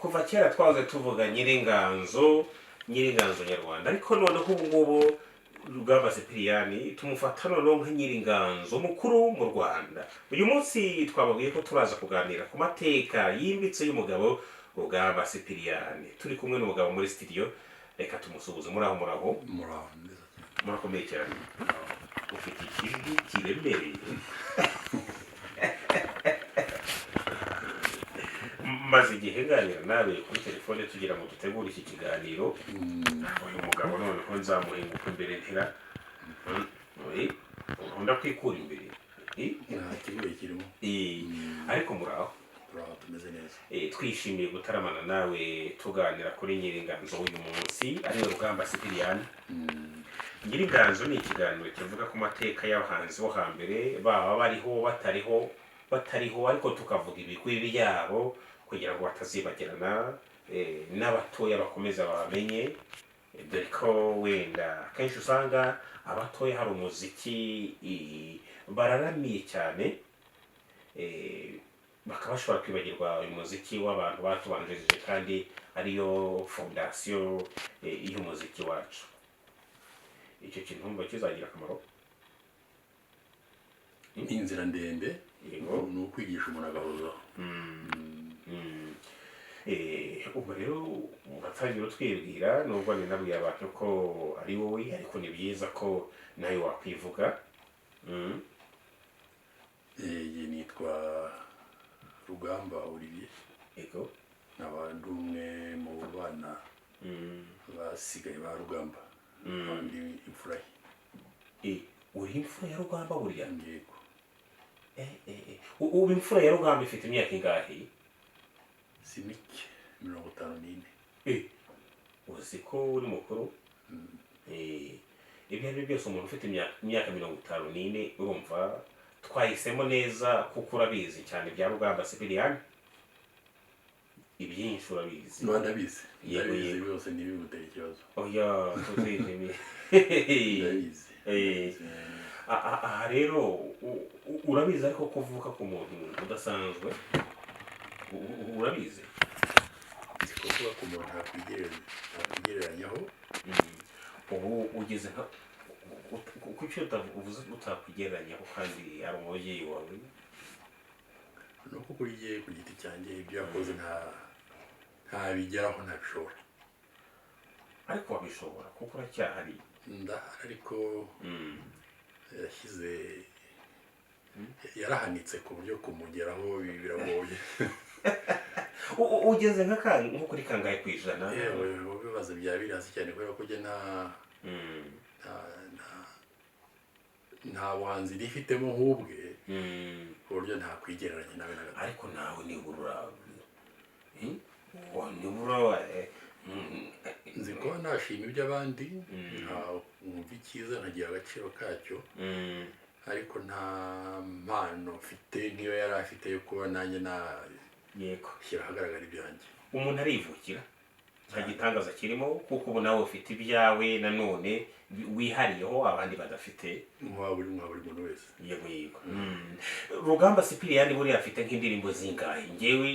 kuva kera twahoze tuvuga nyiringanzo nyarwanda, ariko noneho ubu ngubu Rugamba Sipiriyani tumufata noneho nka nyiringanzo mukuru mu Rwanda. Uyu munsi twababwiye ko turaza kuganira ku mateka yimbitse y'umugabo Rugamba Sipiriyani. Turi kumwe n'umugabo muri studio, reka tumusuhuze. Muraho murakomeye cyane, ufite ikijwi kiremereye. Maze igihe nganira nawe kuri telefone tugira ngo dutegure iki kiganiro. Uyu mugabo noneho nzamuhinguka imbere ntira nkunda kwikura imbere. Nta kibazo kirimo. Ariko muraho tumeze neza. Twishimiye gutaramana nawe tuganira kuri nyiringanzo uyu munsi ari Rugamba Sipiriyani. Nyiringanzo ni ikiganiro kivuga ku mateka y'abahanzi bo hambere, baba bariho batariho, ariko tukavuga ibigwi byabo kugira ngo batazibagirana, n'abatoya bakomeza babamenye, dore ko wenda kenshi usanga abatoya hari umuziki bararamiye cyane, bakaba bashobora kwibagirwa uyu muziki w'abantu batubanjirije kandi ariyo fondasiyo y'umuziki wacu. Icyo kintu mba kizagira akamaro. Inzira ndende ni ukwigisha umuntu agahozaho. Ubu rero uratangira utwibwira, nubwo ninabwiye abantu ko ari wowe, ariko ni byiza ko nawe wakwivuga. Nitwa Rugamba Olivier. Yego. N'abandi umwe mu bana basigaye ba Rugamba. Ndi imfura ye. Uri imfura ya Rugamba burya? Yego. Ubu imfura ya Rugamba ifite imyaka ingahe? Si mike, 54. Uzi ko uri mukuru? Ibyo ari byo byose umuntu ufite imyaka 54 urumva twahisemo neza, kuko urabizi cyane bya Rugamba Sipiriyani. Ibyinshi urabizi. Ndabizi. Ndabizi byose ntibigutera ikibazo. Oya, tuzijimye. Ndabizi. Aha rero urabizi ariko kuvuka ku muntu udasanzwe, urabizi? Kuvuga ku muntu yakwigereranyaho. Ubu ugeze nka kuki utavuze utakwigereranyaho kandi ari umubyeyi wawe? Nuko kuri jye ku giti cyanjye ibyo yakoze ntabigeraho, ntabishobora. Ariko wabishobora kuko uracyahari. Ariko yarahanitse ku buryo kumugeraho biragoye. Ugeze nko kuri kangahe ku ijana? Ibibazo bya birasi cyane kubera ko jye nta buhanzi nifitemo nk'ubwe, ku buryo ntakwigereranya nawe na gato. Ariko nawe nibura nibura nzi ko nashima iby'abandi, nkumva icyiza nkagira agaciro kacyo, ariko nta mpano mfite nk'iyo yari afite yo kuba nanjye nashyira ahagaragara ibyanjye. Umuntu arivukira, nta gitangaza kirimo, kuko ubu nawe ufite ibyawe nanone wihariyeho abandi badafite, nk'uwa buri muntu wese. Yego. Rugamba Sipiriyani buriya afite nk'indirimbo zingahe? Njyewe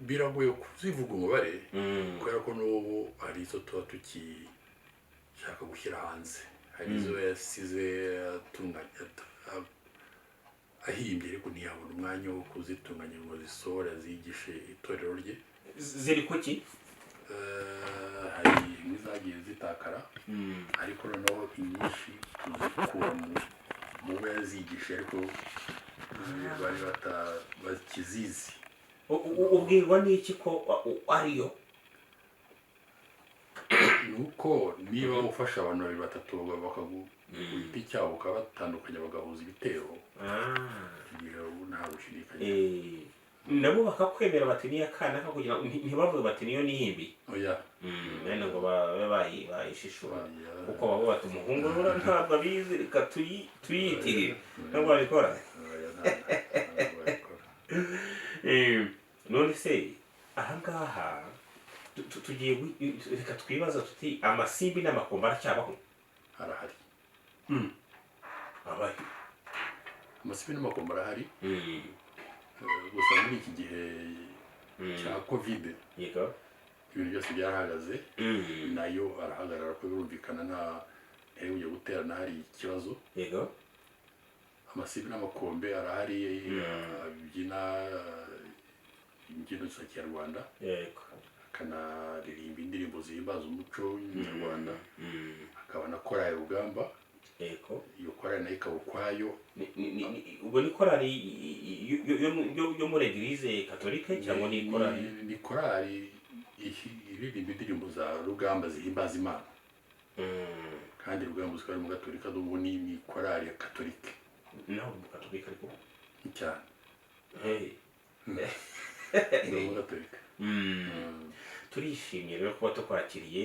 biragoye kuzivuga umubare, kubera ko n'ubu hari izo tuba tukishaka gushyira hanze. Hari izo yasize ahimbye, ariko ntiyabona umwanya wo kuzitunganya ngo zisohore azigishe itorero rye. Ziri kuki? Hari n'izagiye zitakara, ariko noneho inyinshi tuzikura mu bo yazigishe, ariko bari bakizizi. Ubwirwa n'iki ko ariyo? Nuko niba ufasha abantu 2-3 bakaguha igiti cyabo ukabatandukanya bagahuza ibitero, nta gushidikanya. Nabo bakakwemera bati niya kana kugira ntibavuge bati niyo nihimbi. Oya. Nene ngo babe bayishishura, kuko babo bati umuhungu rura ntabwo abizi, reka tuyitirire. Ntabwo babikora. None se ahangaha tugiye reka twibaza tuti amasimbi n'amakombe aracyabaho? Arahari. Abahe? Amasimbi n'amakombe arahari. Gusa muri iki gihe cya kovide yego ibintu byose byarahagaze nayo arahagarara ko birumvikana nta ntari bujya guterana hari ikibazo yego amasibi n'amakombe arahari abyina imbyino za kinyarwanda yego akanaririmba indirimbo zihimbaza umuco nyarwanda akaba na korali Rugamba yego iyo korali nayo ikaba ukwayo ubwo ni korali yo muri eglise katolike cyangwa ni korali iririmba indirimbo za Rugamba zihimbaza Imana kandi Rugamba uziko ari mu gatolika n'ubu ni korali ya katolike naho mu katolika ariko cyane ni mu gatolika turishimye rero kuba tukwakiriye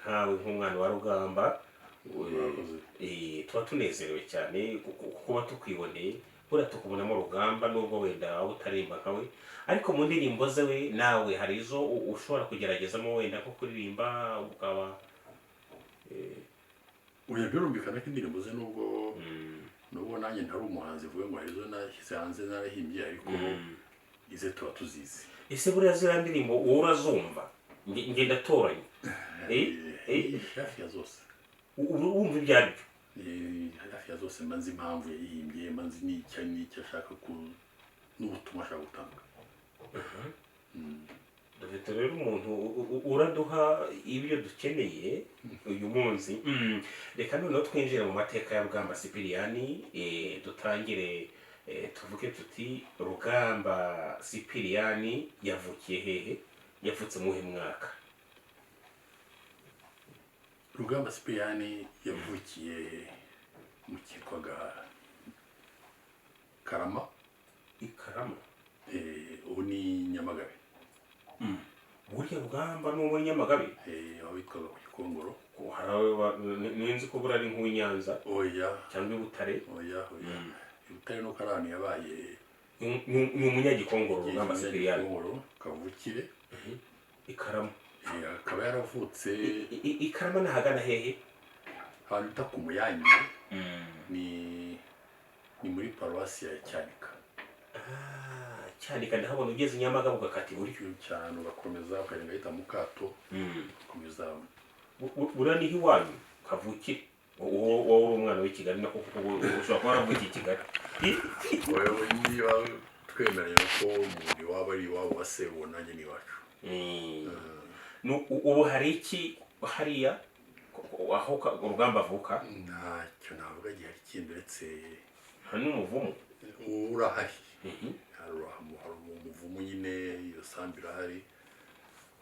nkawe nk'umwana wa Rugamba tuba tunezerewe cyane kuba tukwiboneye buriya tukubonamo Rugamba nubwo wenda waba utarimba nkawe ariko mu ndirimbo ze we nawe hari izo ushobora kugeragezamo wenda nko kuririmba ukaba oya birumvikana ko indirimbo ze nubwo nanjye ntari umuhanzi vuga ngo hari izo nashyize hanze narahimbye ariko ize tuba tuzizi ese buriya ziriya ndirimbo wowe urazumva nge ndatoranya hafi ya zose wumva ibyo ari byo hafi ya zose mba nzi impamvu yayihimbye mba nzi n'icyo ashaka n'ubutumwa ashaka gutanga dufite rero umuntu uraduha ibyo dukeneye uyu munsi reka noneho twinjire mu mateka ya Rugamba Sipiriyani dutangire tuvuge tuti Rugamba Sipiriyani yavukiye hehe yavutse muhe mwaka Rugamba Sipiriyani yavukiye mu cyitwaga Karama Ikarama ubu ni Nyamagabe burya Rugamba ni uwo Nyamagabe aho witwaga ku Gikongoro ninzi ko buriya ari nk'uw'i Nyanza oya cyangwa i Butare oya Butare nuko ari ahantu yabaye ni umunyagikongoro Rugamba Sipiriyani kavukire Ikarama akaba yaravutse Ikarama nahagana hehe ahantu bita ku Muyanyi ni muri paruwasi ya Cyanika Cyanika ndahabona ugeze Nyamagabe ugakata iburyo cyane ugakomeza ukagenda ahita mu Kato ukomeza buriya niho iwanyu kavukire wowe uri umwana w'i Kigali nako ushobora kuba waravukiye i Kigali wowe niba twemeranya ko umuntu iwabo ari iwabo wa se uwo nanjye ni iwacu ubu hari iki hariya aho Rugamba avuka ntacyo navuga gihari kindi uretse hari n'umuvumo urahari hari umuvumo nyine iyo sambu irahari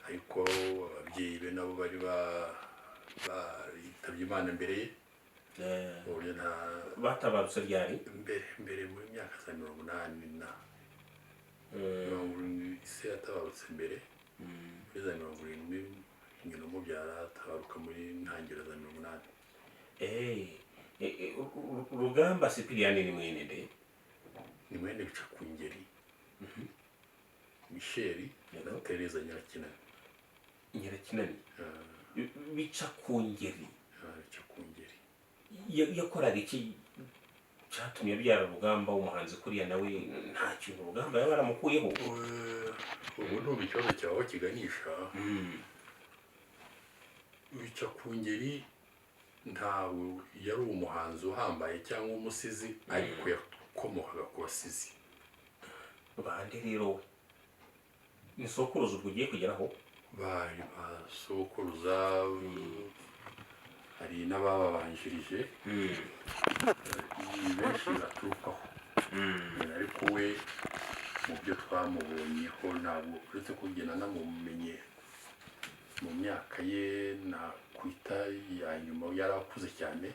ariko ababyeyi be nabo bari baritabye Imana mbere ye uburyo batabarutse ryari mbere muri myaka za 80 se yatabarutse mbere muri za 70 nyina umubyara atabaruka muri ntangiriro za 80 Rugamba Sipiriyani ni mwene nde ni mwene bica ku ngeri Michel na Tereza Nyirakinani bica ku ngeri bica ku ngeri yakoraga iki cyatumye abyara Rugamba w'umuhanzi kuriya nawe nta kintu Rugamba yaba yaramukuyeho ubu nubwo ikibazo cyawe aho kiganisha bica ku ngeri ntawe yari umuhanzi uhambaye cyangwa umusizi ariko yakomokaga ku basizi bande rero ni sokuruza ugiye kugeraho bari basokuruza hari n'ababanjirije benshi baturukaho ariko we mu byo twamubonyeho ntabwo uretse kugenda namumenye mu myaka ye nakwita ya nyuma yari akuze cyane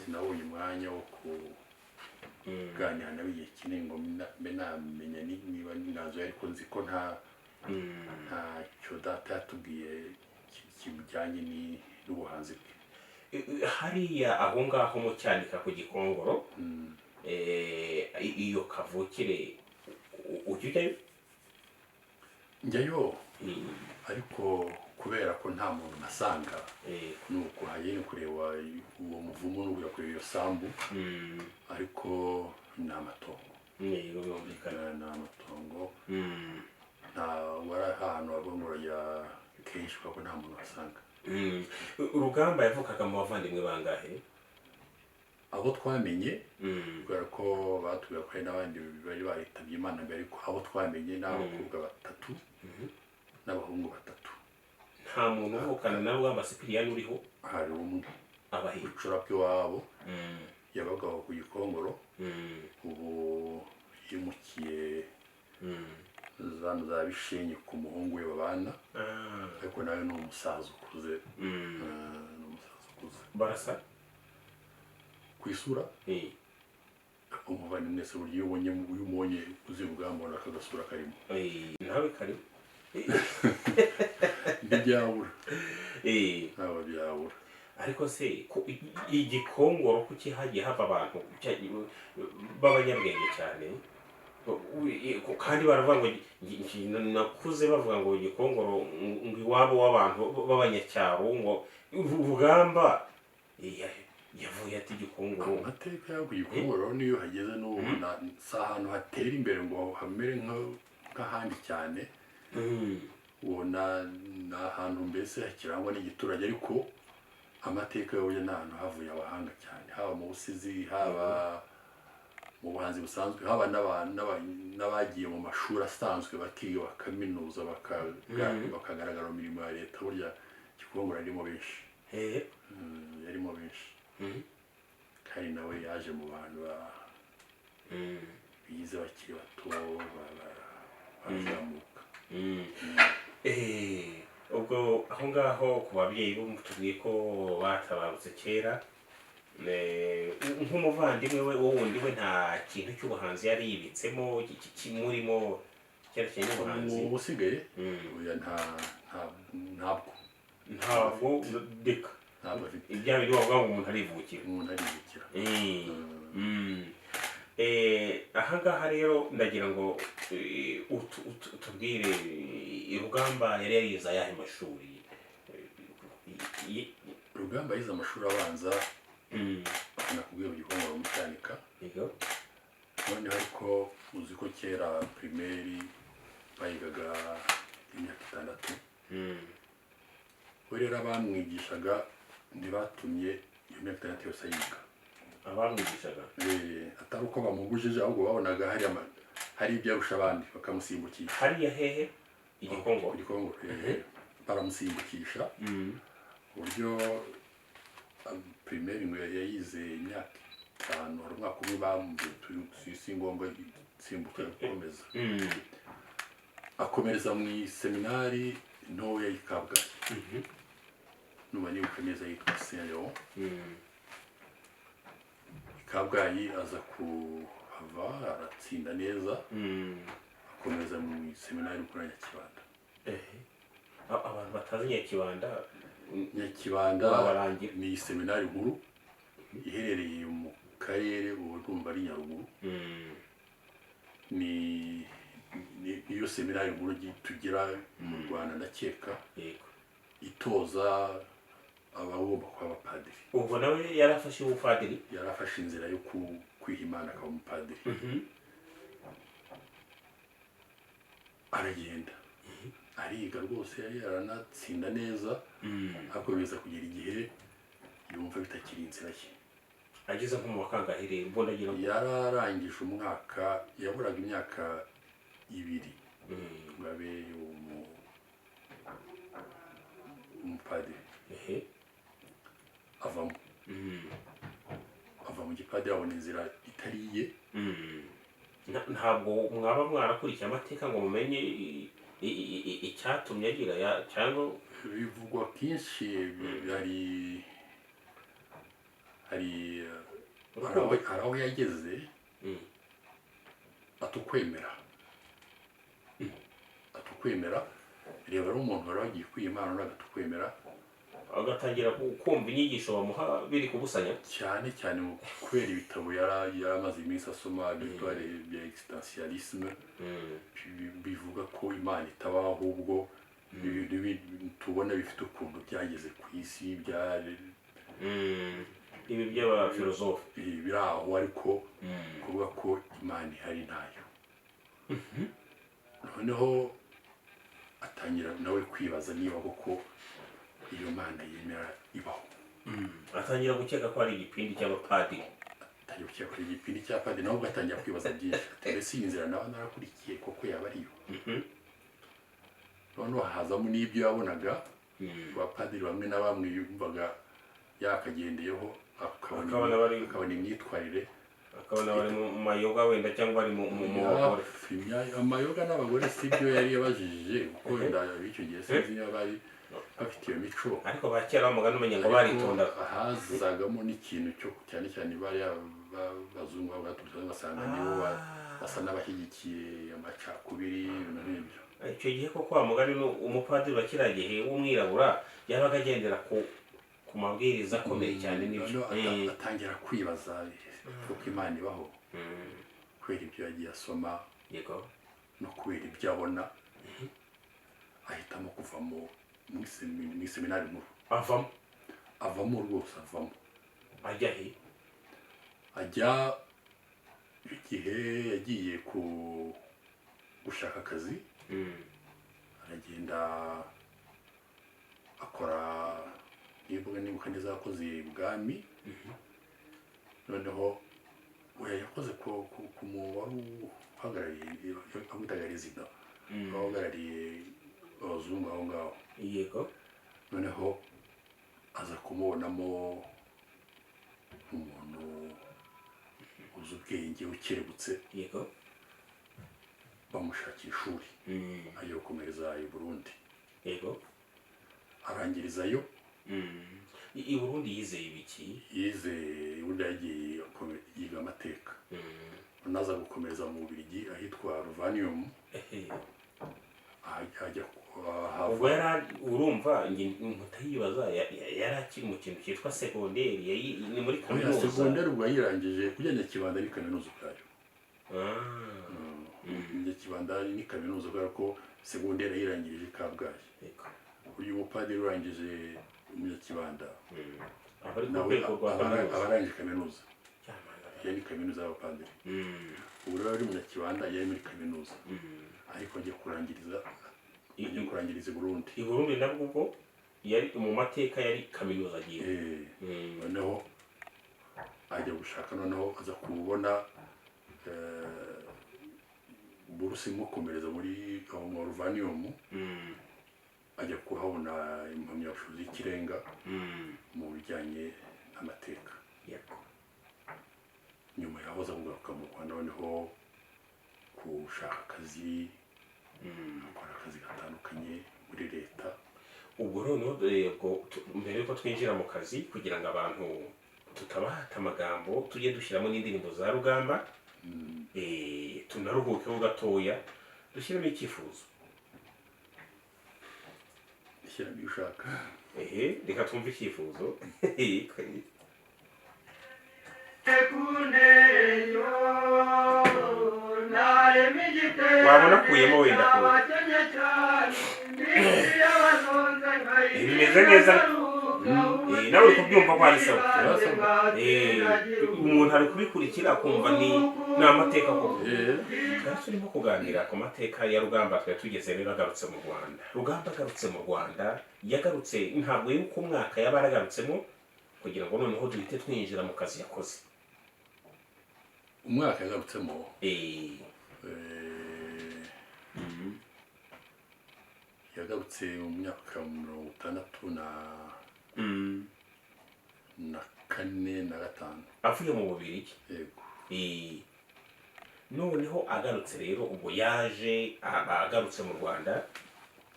sinabonye umwanya wo kuganira nawe igihe kinini ngo mbe namenya niba ntazo ariko nzi ko ntacyo data yatubwiye kijyanye n'ubuhanzi bwe hariya aho ngaho mu Cyanika ku Gikongoro iyo kavukire ujyayo njyayo ariko kubera ko nta muntu nasanga nuko hagiye no kureba uwo muvumo no kureba iyo sambu ariko ni amatongo birumvikana ni amatongo nta kenshi kuko nta muntu wasanga. Rugamba yavukaga mu bavandimwe bangahe? Abo twamenye kubera ko batubwira ko hari n'abandi bari baritabye Imana mbere, ariko abo twamenye ni abakobwa 3 n'abahungu 3. Nta muntu uvukana na Rugamba Sipiriyani uriho? Hari umwe Abahe? ucura bw'iwabo yabaga ku Gikongoro, ubu yimukiye za Bishenyi ku muhungu we babana, ariko nawe ni umusaza ukuze. Barasa? Ku isura umuvandimwe se buryo ubonye uzi Rugamba ubona akagasura karimo. Nawe karimo ntibyabura. Ntabwo byabura. Ariko se Igikongoro kuki hagiye hava abantu b'abanyabwenge cyane, kandi baravuga ngo nakuze bavuga ngo Igikongoro ngo iwabo w'abantu b'abanyacyaro, ngo Rugamba yavuye ati Igikongoro. Amateka yo ku Gikongoro niyo hageze n'ubu si ahantu hatera imbere ngo hamere nk'ahandi cyane. Ubona ni ahantu mbese hakirangwa n'igiturage, ariko amateka yo ni ahantu havuye abahanga cyane, haba mu busizi, haba mu buhanzi busanzwe, haba n'abagiye mu mashuri asanzwe bakiga bakaminuza bakagaragara mu mirimo ya leta. Burya Gikongoro yarimo benshi, yarimo benshi, kandi nawe yaje mu bantu bize bakiri bato bazamuka. Ubwo aho ngaho ku babyeyi bo tubwiye ko batabarutse kera, nk'umuvandimwe we wundi we nta kintu cy'ubuhanzi yari yibitsemo kimurimo cyerekeye n'ubuhanzi? Ubusigaye ntabwo deka ibya bindi wavuga ngo umuntu arivukira. Aha ngaha rero ndagira ngo utubwire Rugamba yari yarize ayahe mashuri? Rugamba yize amashuri abanza nakubwiye mu Gikongoro mu Cyanika. Noneho ariko uzi ko kera primaire bayigaga imyaka 6. We rero abamwigishaga ntibatumye iyo myaka 6 yose yiga. Abamwigishaga atari uko bamubujije, ahubwo babonaga hari ibyo arusha abandi bakamusimbukisha. Hariya hehe? Igikongoro? Igikongoro baramusimbukisha uburyo primaire ngo yayize imyaka 5, hari umwaka umwe bamubwiye si ngombwa simbuka gukomeza. Akomereza mu seminari ntoya y'i Kabgayi, nuba nibuka neza yitwa Saint Léon. Kabgayi aza kuhava aratsinda neza, akomeza mu seminari kuri Nyakibanda. Abantu batazi Nyakibanda ni seminari nkuru iherereye mu karere ubu ndumva ari Nyaruguru. Niyo seminari nkuru tugira mu Rwanda ndakeka, itoza abagomba kuba abapadiri. Ubwo nawe yarafashe ubupadiri? Yarafashe inzira yo kwiha Imana akaba umupadiri. Aragenda ariga rwose, yaranatsinda neza, akomeza kugera igihe yumva bitakiri inzira ye. Ageze nko mu wakangahe rero? Mbona agira ngo yararangije umwaka, yaburaga imyaka 2 ngo abe umupadiri. Avamo ava mu gipadiri, abona inzira itari iye. Ntabwo mwaba mwarakurikiye amateka ngo mumenye icyatumye agira cyangwa? Bivugwa kenshi, hari aho yageze atukwemera. Reba ari umuntu wari wagiye kwiyimana n'agatukwemera, agatangira kumva inyigisho bamuha biri kubusanya cyane kubera ibitabo yaramaze iminsi asoma byitwa bya existentialisme. Bivuga ko Imana itabaho, ahubwo tubona bifite ukuntu byageze ku isi, ibi by'abafilozofe biri aho, ariko kuvuga ko Imana ihari ntayo. Noneho atangira nawe kwibaza niba koko iyo Mana yemera ibaho. atangira gukeka ko ari igipindi cy'abapadiri. Atangira gukeka ko ari igipindi cy'abapadiri, nawe atangira kwibaza byinshi. Mbese iyi nzira nawe narakurikiye koko yaba ariyo. Noneho hazamo n'ibyo yabonaga abapadiri bamwe na bamwe yumvaga yakagendeyeho akabona imyitwarire, akabona bari mu mayoga wenda cyangwa bari mu bagore. Amayoga n'abagore si byo yari yabajije kuko wenda b'icyo gihe sinzi niba bari bafite iyo mico, ariko ba kera bamugana umenya ngo baritonda. Hazagamo n'ikintu cyo cyane cyane bariya bazungu baturutse basanga nibo basa n'abashyigikiye amacakubiri ibintu nk'ibyo. Icyo gihe koko wa mugani umupadiri wa kiriya gihe w'umwirabura yabaga agendera ku mabwiriza akomeye cyane n'ibyo. Atangira kwibaza kuko Imana ibaho kubera ibyo yagiye asoma no kubera ibyo abona, ahitamo kuva mu seminari nkuru. Avamo rwose, avamo. Ajya he? Ajya igihe yagiye gushaka akazi, aragenda akora nibuka neza yakoze ibwami. Noneho yakoze ku wari uhagarariye amwitaga rezida, uhagarariye abazungu aho ngaho. Yego. Noneho aza kumubonamo nk'umuntu uzi ubwenge ukerebutse. Yego. Bamushakira ishuri ajya gukomereza i Burundi. Yego. Arangirizayo. I Burundi yizeye ibiki? Yizeye ubundi yagiye yiga amateka. Naza gukomereza mu Bubiligi ahitwa Rovanium. Ajya ubwo urumva mutayibaza yari akiri mu kintu cyitwa segonderi, ni muri kaminuza. Segonderi ubwo yirangije kugenda Kibanda ni kaminuza ubwayo. Kibanda ni kaminuza kubera ko segonderi yirangirije Kabgayi. Uyu mupadiri urangije Kibanda abarangije kaminuza, yari ni kaminuza y'abapadiri. Ubu rero ari Kibanda yari muri kaminuza, ariko agiye kurangiriza i Burundi. I Burundi nabwo ubwo yari mu mateka yari kaminuza agiye. Noneho ajya gushaka, noneho aza kubona buruse imukomereza muri Rovanium. Ajya kuhabona impamyabushobozi y'ikirenga mu bijyanye n'amateka. Nyuma yaho aza kugaruka mu Rwanda, noneho gushaka akazi, akora akazi gatandukanye muri leta. Ubwo noneho mbere yuko twinjira mu kazi, kugira ngo abantu tutabahata amagambo, tujye dushyiramo n'indirimbo za Rugamba, tunaruhukeho gatoya, dushyiremo icyifuzo. Shyiramo ushaka. Reka twumve icyifuzo. Wabona akuyemo wenda bimeze neza. Nawe uri kubyumva ko ari sawa. Umuntu ari kubikurikira akumva ni amateka koko. Twari turimo kuganira ku mateka ya Rugamba, twari tugeze rero agarutse mu Rwanda. Rugamba agarutse mu Rwanda, yagarutse ntabwo yuko umwaka yaba yaragarutsemo, kugira ngo noneho duhite twinjira mu kazi yakoze. Umwaka yagarutsemo yagarutse mu myaka 64 na 5 avuye mu Bubiligi. Yego. Noneho agarutse rero ubwo yaje agarutse mu Rwanda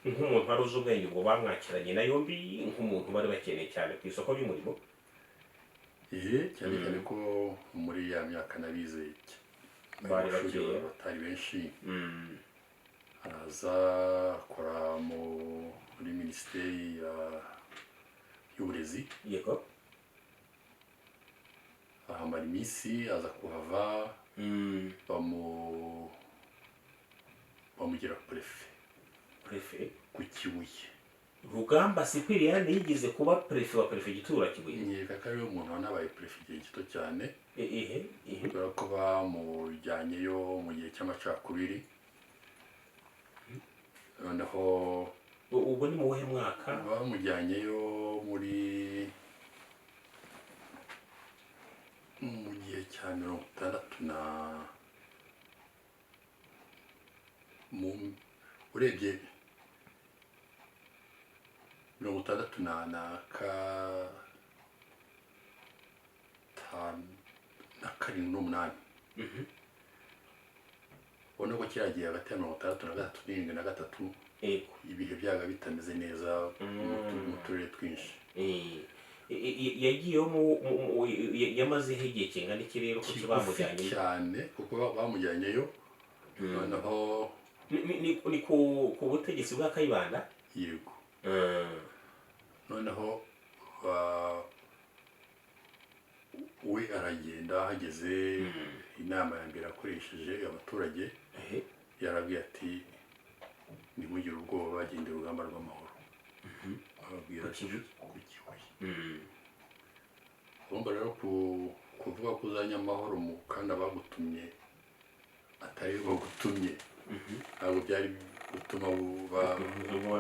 nk'umuntu wari uzi ubwenge, ubwo bamwakiranye na yombi nk'umuntu bari bakeneye cyane ku isoko ry'umurimo. Cyane cyane ko muri ya myaka nabize bari bakeya, batari benshi. Araza akora muri minisiteri y'uburezi. Yego. Ahamara iminsi, aza kuhava, bamugira prefe ku Kibuye. Rugamba Sipiriyani yigeze kuba prefe wa perefegitura Kibuye. Nkeka ko ariwe muntu wanabaye prefe igihe gito cyane. Kubera ko bamujyanyeyo mu gihe cy'amacakubiri. noneho ubwo ni mu wuhe mwaka? bamujyanyeyo mu gihe cya 60 urebye 67 ubona ko kiriya gihe hagati ya 63 na 63 ibihe byaga bitameze neza mu turere twinshi. yagiyeho yamazeho igihe kingana iki rero kuko bamujyanye cyane kuko bamujyanyeyo noneho ni ku butegetsi bwa Kayibanda. yego noneho we aragenda hageze inama ya mbere akoresheje abaturage yarabwiye ati ntimugire ubwoba bagendera urugamba rw'amahoro. ababwira ku Kibuye urumva rero kuvuga ko uzanye amahoro kandi abagutumye atari bagutumye ntabwo byari gutuma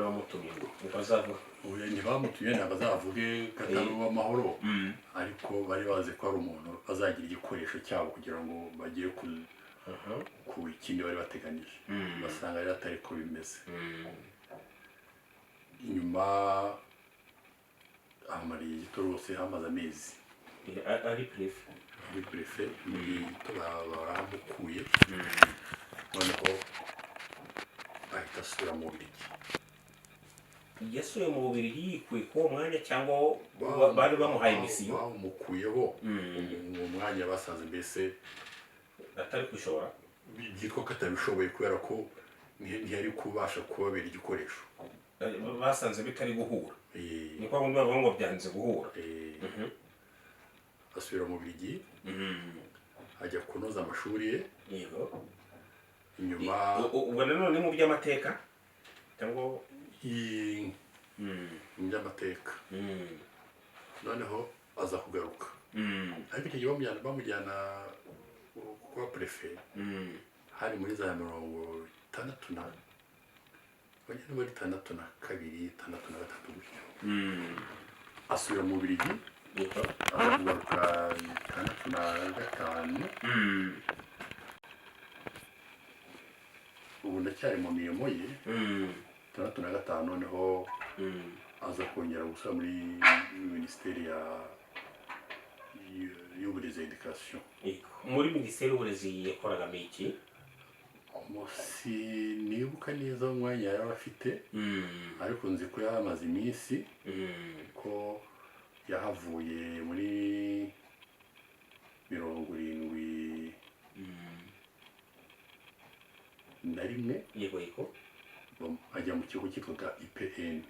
bamutumye ngo bazavuga ntibamutumye ntabwo azavuge ko atari uw'amahoro ariko bari bazi ko ari umuntu bazagira igikoresho cyabo kugira ngo bagere ku ikindi bari bateganije basanga rero atari ko bimeze. inyuma ahamariye gito rwose hamaze amezi ari prefe baramukuye noneho ahita asubira mu Bubiligi. yasuye mu Bubiligi yikuye ku uwo mwanya cyangwa bari bamuhaye misiyo? bamukuyeho uwo mwanya basanze mbese atari kwishobora byitwa ko atabishoboye kubera ko ntiyari kubasha kubabera igikoresho. basanze bitari guhura ni kwa ngundi bavuga ngo byanze guhura. asubira mu Bubiligi ajya kunoza amashuri ye. yego inyuma ubwo nanone mu by'amateka cyangwa mu by'amateka noneho aza kugaruka ariko icyo gihe bamujyana kuba prefe hari muri za 62 gutyo asubira mu Bubiligi aza kugaruka 65 ubu ndacyari mu mirimo ye 65 noneho aza kongera gusura muri minisiteri y'uburezi education. muri minisiteri y'uburezi yakoragamo iki? nibuka neza umwanya yari afite ariko nzi ko yahamaze iminsi ko yahavuye muri 71 yego ajya mu kigo cyitwaga IPN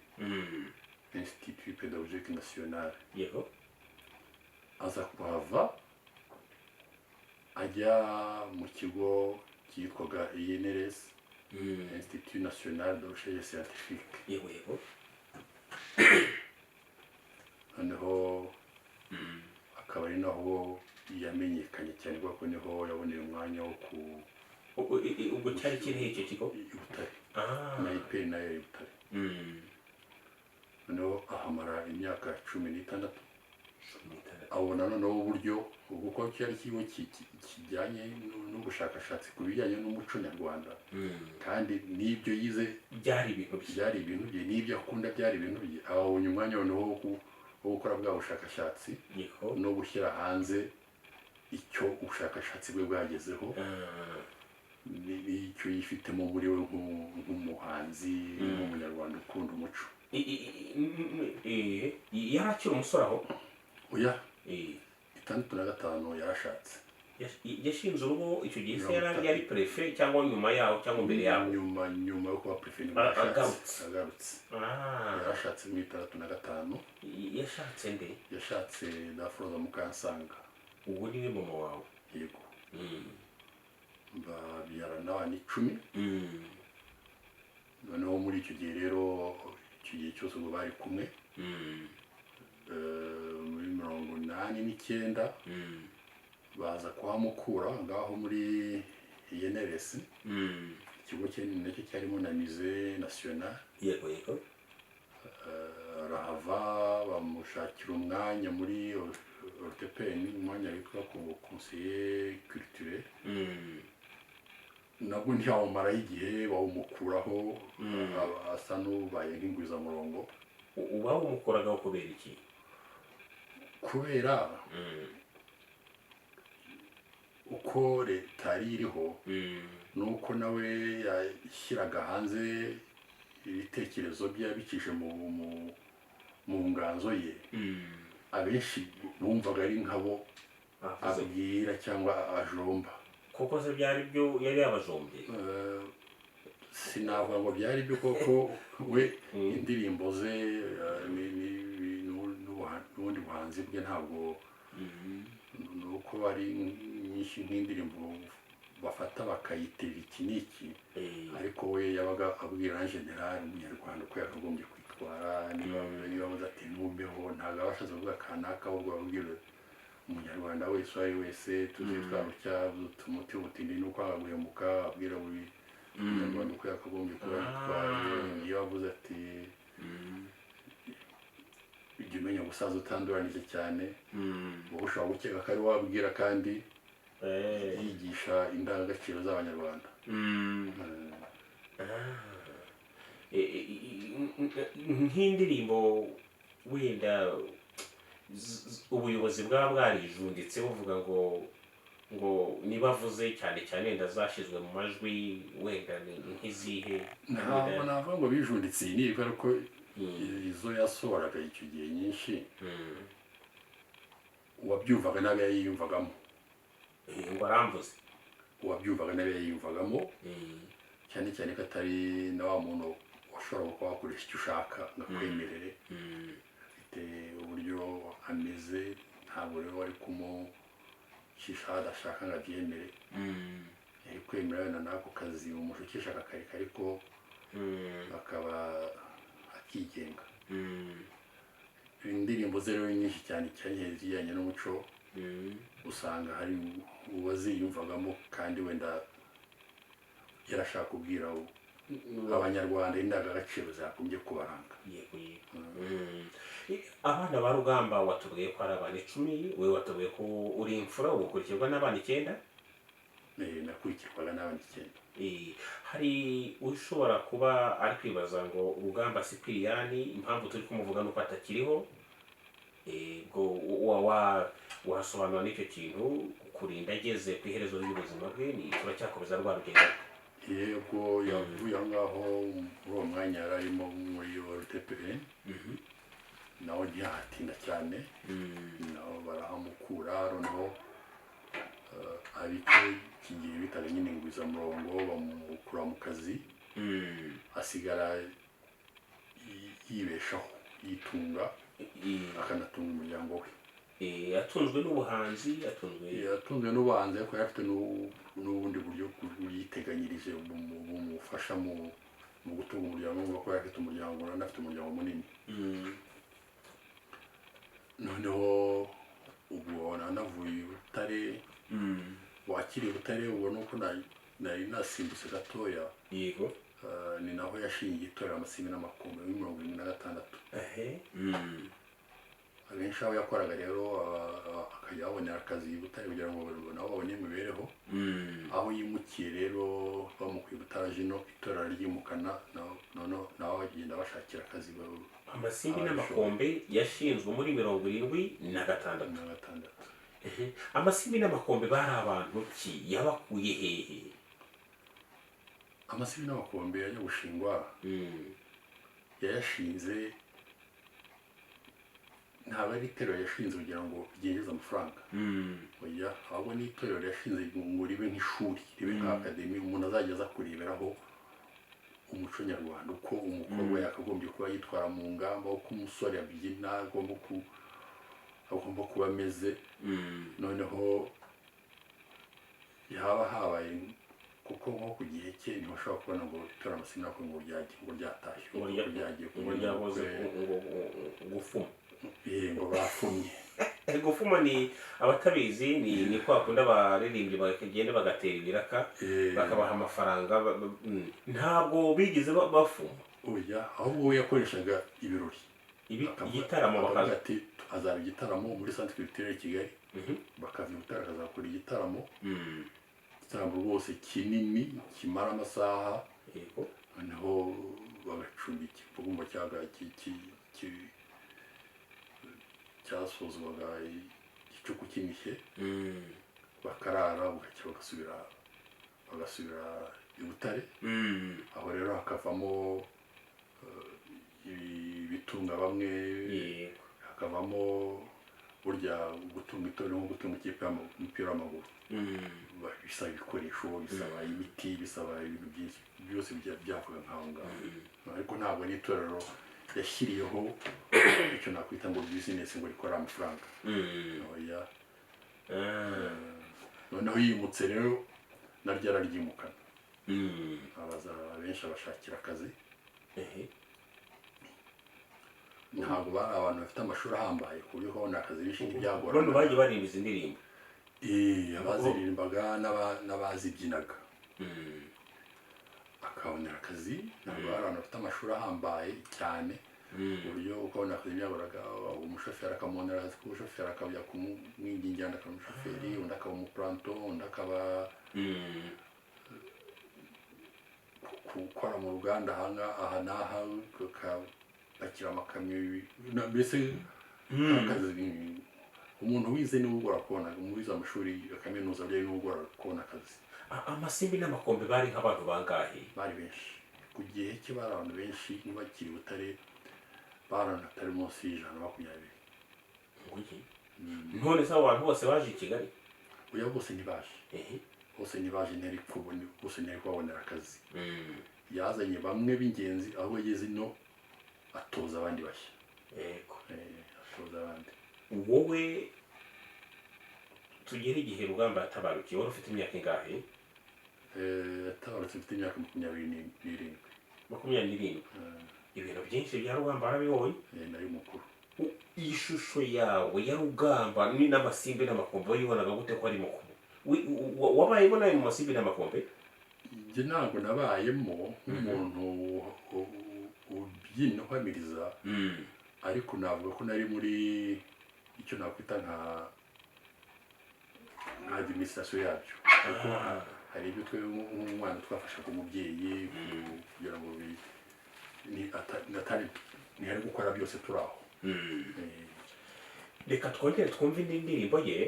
Institut Pédagogique National. yego aza kuhava ajya mu kigo cyitwaga INRS Institut National de Recherche Scientifique. yego noneho akaba ari naho yamenyekanye cyane kuko niho yaboneye umwanya wo ubwo cyari kiriho icyo kigo i Butare na IPN nayo i Butare. noneho ahamara imyaka 16 abona noneho uburyo kuko cyari ikigo kijyanye n'ubushakashatsi ku bijyanye n'umuco nyarwanda kandi n'ibyo yize byari ibintu bye n'ibyo akunda byari ibintu bye. abonye umwanya noneho wo gukora bwa bushakashatsi no gushyira hanze icyo ubushakashatsi bwe bwagezeho n'icyo yifitemo muri we nk'umuhanzi n'umunyarwanda ukunda umuco. yari akiri umusore aho? oya 65 yarashatse. yashinze urugo icyo gihe se yari prefe cyangwa nyuma yaho cyangwa mbere yaho? nyuma yo kuba prefe agarutse yarashatse muri 65. yashatse nde? yashatse na Froza Mukansanga. ubu ni we mama wawe? yego babyarana abana 10. noneho muri icyo gihe rero icyo gihe cyose ngo bari kumwe muri 89 baza kuhamukura ngaho muri INRS ikigo cye nacyo cyarimo na musée national. yego yego. Arahava bamushakira umwanya muri ortepn, umwanya witwa conseiller culturel. nabwo ntiyawumaraho igihe bawumukuraho, asa n'ubaye nk'ingwizamurongo. bawumukuragaho kubera iki? kubera uko leta yari iriho, nuko nawe yashyiraga hanze ibitekerezo bye abikije mu nganzo ye. abenshi bumvaga ari nkabo abwira cyangwa ajomba. koko se byari byo yari yabajombye? sinavuga ngo byari byo, koko we indirimbo ze n'ubundi buhanzi bwe ntabwo nuko ari nyinshi nk'indirimbo bafata bakayitirira iki n'iki, ariko we yabaga abwira en general umunyarwanda uko yakagombye kwitwara. niba avuze ati numbeho, ntabwo abashaza kuvuga kanaka, ahubwo ababwira umunyarwanda wese uwo ari wese tuzitwara utya, umuti w'ubutindi nuko agaguhemuka, abwira buri umunyarwanda uko yakagombye kuba yitwaye. iyo avuze ati ujya umenya gusaza utanduranije cyane, wowe ushobora gukeka ko ari wabwira kandi yigisha indangagaciro z'abanyarwanda. nk'indirimbo wenda ubuyobozi bwaba bwarijunditse buvuga ngo niba avuze cyane cyane wenda zashyizwe mu majwi, wenda nk'izihe? ntabwo navuga ngo bijunditse, iyi ni kubera ko izo yasohoraga icyo gihe nyinshi uwabyumvaga nabi yayiyumvagamo. ngo aramvuze, uwabyumvaga nabi yayiyumvagamo, cyane cyane ko atari na wa muntu washobora kuba wakoresha icyo ushaka ngo akwemerere. afite uburyo ameze, ntabwo rero wari kumucisha aho adashaka ngo abyemere. yari kwemera wenda n'ako kazi umushukisha akakareka, ariko akaba akigenga. indirimbo ze rero nyinshi cyane cyane zijyanye n'umuco, usanga hari uwaziyumvagamo kandi wenda yarashaka kubwira abanyarwanda indangagaciro zagombye kubaranga. abana ba Rugamba watubwiye ko ari abana 10, we watubwiye ko uri imfura, ukurikirwa n'abana 9. nakurikirwaga n'abana 9. hari ushobora kuba ari kwibaza ngo Rugamba Cyprien impamvu turi kumuvuga nuko atakiriho, wasobanura n'icyo kintu kurinda ageze ku iherezo ry'ubuzima bwe, turacyakomeza rwa rugendo? yego, yavuye aho ngaho muri uwo mwanya yari arimo muri ortepn, nawe ntiyahatinda cyane, nabo barahamukura. noneho ariko kigiye bitaga nyine ingwizamurongo, bamukura mu kazi, asigara yibeshaho, yitunga, akanatunga umuryango we. yatunzwe n'ubuhanzi, yatunzwe n'ubuhanzi, ariko yari afite n'ubundi buryo yiteganyirije bumufasha mu gutunga umuryango, kuko yari afite umuryango, afite umuryango munini. noneho ubwo nanavuye i Butare, wakiriye Butare ubona uko nari nasimbutse gatoya. yego. ni naho yashingiye itorero Amasimbi n'Amakombe muri 1976. abenshi aho yakoraga rero akajya babonera akazi i Butare kugira ngo nabo babone imibereho. aho yimukiye rero bamukuye Butare ino itorero ryimukana, naho bagenda bashakira akazi. Amasimbi n'Amakombe yashinzwe muri 1976. Amasimbi n'Amakombe bari abantu ki? yabakuye hehe? Amasimbi n'Amakombe yajya gushingwa, yayashinze ntabwo ari itorero yashinze kugira ngo ryinjize amafaranga, oya, ahubwo ni itorero yashinze ngo ribe nk'ishuri, ribe nka akademi, umuntu azajya aza kureberaho umuco nyarwanda, uko umukobwa yakagombye kuba yitwara mu ngamba, uko umusore abyina agomba kuba ameze. noneho haba habaye, kuko nko ku gihe cye ntibashobora kubona ngo itorero Amasimbi n'Amakombe ngo ryatashye, ngo ryahoze gufuma, ngo bafumye. gufuma ni abatabizi ni kwa kundi abaririmbyi bakagenda bagatera ibiraka bakabaha amafaranga ntabwo bigeze bafuma. oya ahubwo we yakoreshaga ibirori igitaramo bakavuga ati hazaba igitaramo muri Centre Culturel Kigali bakava Butare akazakora igitaramo rwose kinini kimara amasaha noneho bagacumbikira ubumba cyasozwaga igicuku cy'imishye bakarara bugacya bagasubira i Butare aho rero hakavamo ibitunga bamwe hakavamo burya gutunga itorero nko gutunga ikipe y'umupira w'amaguru bisaba ibikoresho bisaba imiti bisaba ibintu byinshi byose byavuga nk'aho ngaho ariko ntabwo ari itorero yashyiriyeho icyo nakwita ngo business ngo rikora amafaranga oya noneho yimutse rero naryo araryimukana abaza benshi abashakira akazi ntabwo bari abantu bafite amashuri ahambaye ku buryo babona akazi bishinga ibyagora none bagiye baririmba izi ndirimbo abaziririmbaga n'abazibyinaga akabonera akazi ntabwo bari abantu bafite amashuri ahambaye cyane ku buryo ukabona akazi byagoraga umushoferi akamubonera akazi k'ubushoferi akajya kumwingingira akaba umushoferi undi akaba umuplanto undi akaba gukora mu ruganda aha n'aha bakira amakamyo mbese akazi umuntu wize niwe ugora kubona umuwize amashuri akaminuza byayo niwe ugora kubona akazi. Amasimbi n'amakombe bari nk'abantu bangahe? Bari benshi ku gihe cye bari abantu benshi ntibakiri Butare barana atari munsi y'120. None se abantu bose baje i Kigali? Oya bose ntibaje bose ntibaje ntari kubona bose ntari kubabonera akazi yazanye bamwe b'ingenzi aho yageze no atoza abandi bashya atoza abandi. Wowe tugere igihe Rugamba yatabarukiye wari ufite imyaka ingahe? Yatabarutse mfite imyaka 27. 27? Ibintu byinshi bya Rugamba arabibonye? Nari mukuru. Iyi shusho yawe ya Rugamba ni n'amasimbi n'amakombe wayibonaga gute ko ari mukuru? Wabayibona mu masimbi n'amakombe? Nje ntabwo nabayemo nk'umuntu ubyina kwamiriza ariko navuga ko nari muri icyo nakwita nka administration yabyo kuko hari ibyo twe nk'umwana twafashaga umubyeyi kugira ngo ntihari gukora byose turaho. Reka twongere twumve indi ndirimbo ye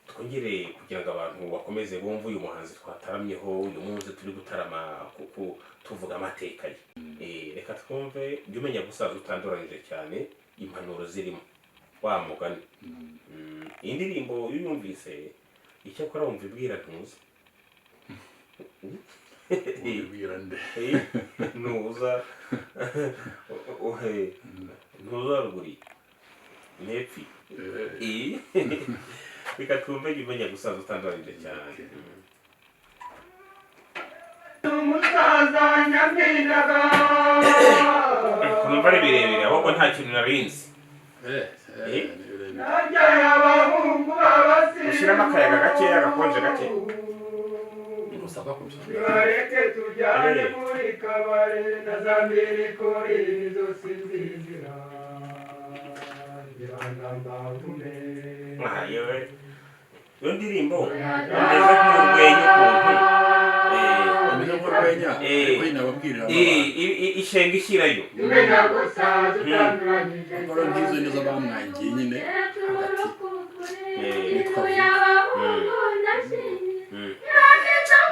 twongere kugira ngo abantu bakomeze bumve uyu muhanzi twataramyeho uyu munsi turi gutarama kuko tuvuga amateka ye. Reka twumve jya umenya gusaza utanduranyije cyane impanuro zirimo wa mugani. Iyi ndirimbo iyo uyumvise icyakora wumva ibwira ntuza ubwira nde ntuza ntuza ruguri nepfi reka twumve jya umenya gusaza utanduranyije cyane. umusaza nyampindaga kumva ari birebire ahubwo nta kintu narinzi. najyaye abahungu b'abasizi ushyiramo akayaga gakeya gakonje gake bareke tujyane muri kabare na za mbirikori zose nzizira ngirangambavume. yewe iyo ndirimbo imeze nk'urwenya ukuntu ishenga ishyirayo tumenya gusa dutanduranyije ngizo nizo bamwangiye nyine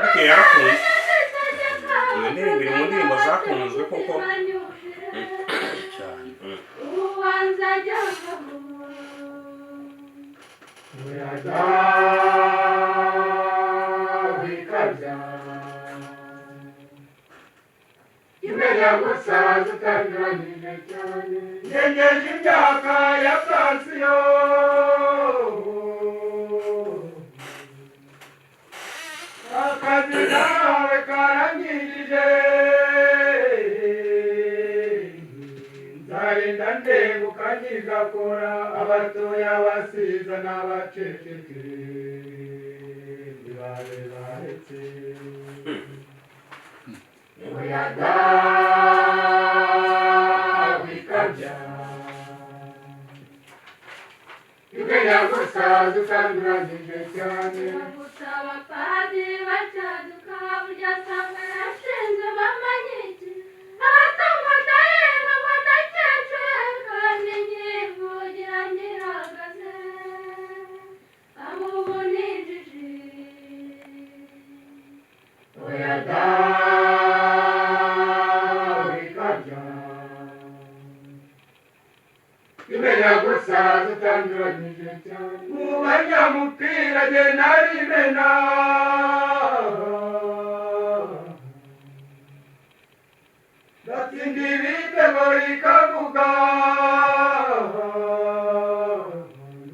ariko yarakunze iyo ndirimbo iri mu ndirimbo zakunzwe koko cyane. umuyaga wikabya imenya gusa dutanduranyije cyane nyegeje imyaka ya pansiyo akazi nawe karangirije nzari ngenda ndenguka nkigakora abatoya abasiza n'abaceceke bibabe baretse umuyaga wikabya Yugenya gusaza utanduranyije cyane gusaba padiri bacaduka burya asanga yashinze mama nyinshi abatanga ndaheba badakecwe kandi nyivugira nyiragaze abo ubu ninjiji umuyaga wikabya Yugenya gusaza utanduranyije cyane mu banyamupira jye narimena ndatsinda ibitego rikavuga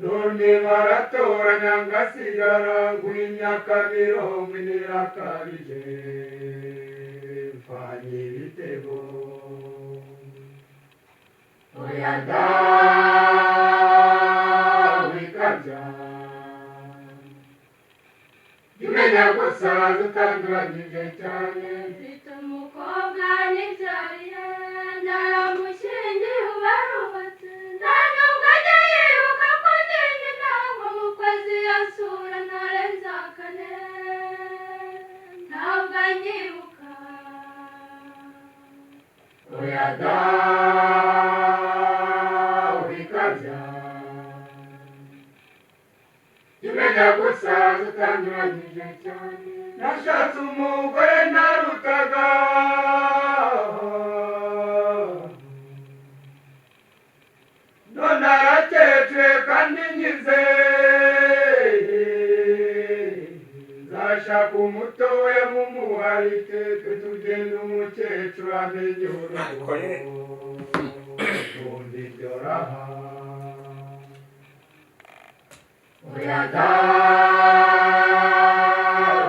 none baratoranya ngasigara nk'imyaka 40 irakabije mfanye ibitego umuyaga wikabya Yumenya gusaza utanduranyije cyane mfite umukobwa nibyariye naramushyingiye ubarubatse nta nubwo ajya yibuka ko ndindi ntabwo mu kwezi yasura ntarenza kane ntabwo anyibuka umuyaga wikabya Yumenya gusaza utanduranyije cyane nashatse umugore narutaga none arakecwe kandi nkize nzashaka umutoya mumuharike tugenda umukecuru amenye urugo ubundi byoraha umuyaga